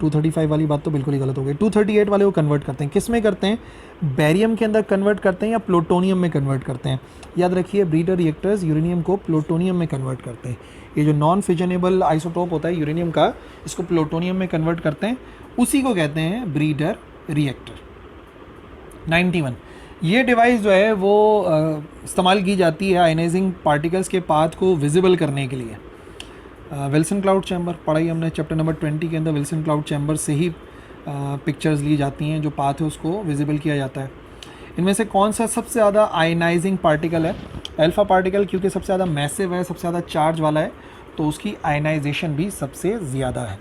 235 वाली बात तो बिल्कुल ही गलत हो गई। 238 वाले को कन्वर्ट करते हैं, किस में करते हैं? बैरियम के अंदर कन्वर्ट करते हैं या प्लूटोनियम में कन्वर्ट करते हैं? याद रखिए ब्रीडर रिएक्टर्स यूरेनियम को प्लूटोनियम में कन्वर्ट करते हैं। ये जो नॉन फिजनेबल आइसोटोप होता है यूरेनियम का, इसको प्लूटोनियम में कन्वर्ट करते हैं, उसी को कहते हैं ब्रीडर रिएक्टर। 91। ये डिवाइस जो है वो इस्तेमाल की जाती है आयनाइजिंग पार्टिकल्स के पाथ को विजिबल करने के लिए। विल्सन क्लाउड चैम्बर पढ़ाई हमने चैप्टर नंबर 20 के अंदर, विल्सन क्लाउड चैम्बर से ही पिक्चर्स ली जाती हैं, जो पाथ है उसको विजिबल किया जाता है। इनमें से कौन सा सबसे ज़्यादा आयनाइजिंग पार्टिकल है? अल्फ़ा पार्टिकल, क्योंकि सबसे ज़्यादा मैसिव है, सबसे ज़्यादा चार्ज वाला है, तो उसकी आयनाइजेशन भी सबसे ज़्यादा है।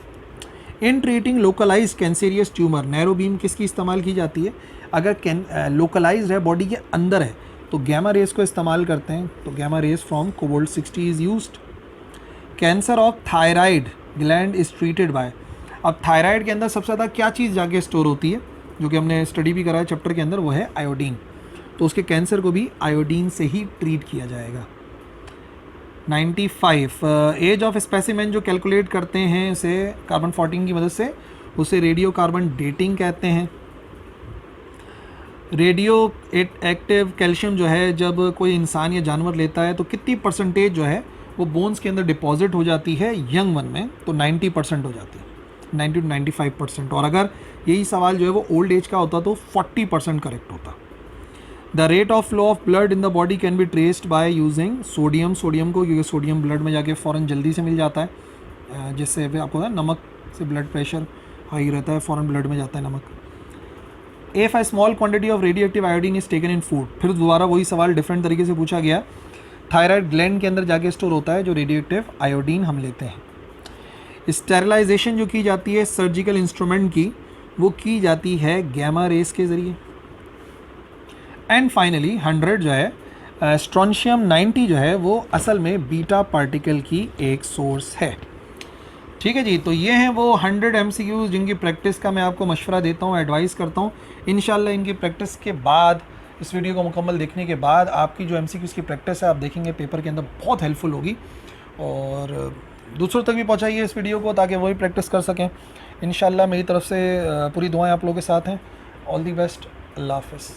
In treating localize cancerous tumour, narrow beam किसकी इस्तेमाल की जाती है? अगर लोकलाइज है, बॉडी के अंदर है, तो गैमा रेस को इस्तेमाल करते हैं, तो gamma rays from cobalt 60 is used. Cancer of thyroid gland is treated by, अब थायराइड के अंदर सबसे ज़्यादा क्या चीज़ जाके स्टोर होती है, जो कि हमने स्टडी भी करा है चैप्टर के अंदर, वो है आयोडीन। तो उसके कैंसर को भी आयोडीन से ही ट्रीट किया जाएगा। 95 एज ऑफ स्पेसिमेन जो कैलकुलेट करते हैं उसे कार्बन 14 की मदद से, उसे रेडियो कार्बन डेटिंग कहते हैं। रेडियो एक्टिव कैल्शियम जो है जब कोई इंसान या जानवर लेता है तो कितनी परसेंटेज जो है वो बोन्स के अंदर डिपॉजिट हो जाती है यंग वन में? तो 90% हो जाती है, 90 to 95%। और अगर यही सवाल जो है वो ओल्ड एज का होता तो 40% करेक्ट होता। The rate of flow of blood in the body can be traced by using sodium, sodium को, क्योंकि सोडियम ब्लड में जाके फ़ौरन जल्दी से मिल जाता है, जिससे आपको नमक से ब्लड प्रेशर हाई रहता है, फ़ौरन ब्लड में जाता है नमक। If a small quantity of radioactive iodine is taken in food, फिर दोबारा वही सवाल डिफरेंट तरीके से पूछा गया। थायराइड ग्लैंड के अंदर जाके स्टोर होता है जो रेडियोएक्टिव आयोडीन हम लेते हैं। स्टेरिलाइजेशन जो की जाती है सर्जिकल इंस्ट्रूमेंट की, वो की जाती है गैमा रेस के ज़रिए। एंड फाइनली 100 जो है स्ट्रोंशियम 90 जो है वो असल में बीटा पार्टिकल की एक सोर्स है। ठीक है जी, तो ये हैं वो 100 MCQs जिनकी प्रैक्टिस का मैं आपको मशवरा देता हूँ, एडवाइस करता हूँ। इंशाल्लाह इनकी प्रैक्टिस के बाद, इस वीडियो को मुकम्मल देखने के बाद आपकी जो MCQs की प्रैक्टिस है आप देखेंगे पेपर के अंदर बहुत हेल्पफुल होगी, और दूसरों तक भी पहुँचाइए इस वीडियो को ताकि वो भी प्रैक्टिस कर सकें। इंशाल्लाह मेरी तरफ से पूरी दुआएं आप लोगों के साथ हैं। ऑल दी बेस्ट, अल्लाह हाफ़िज़।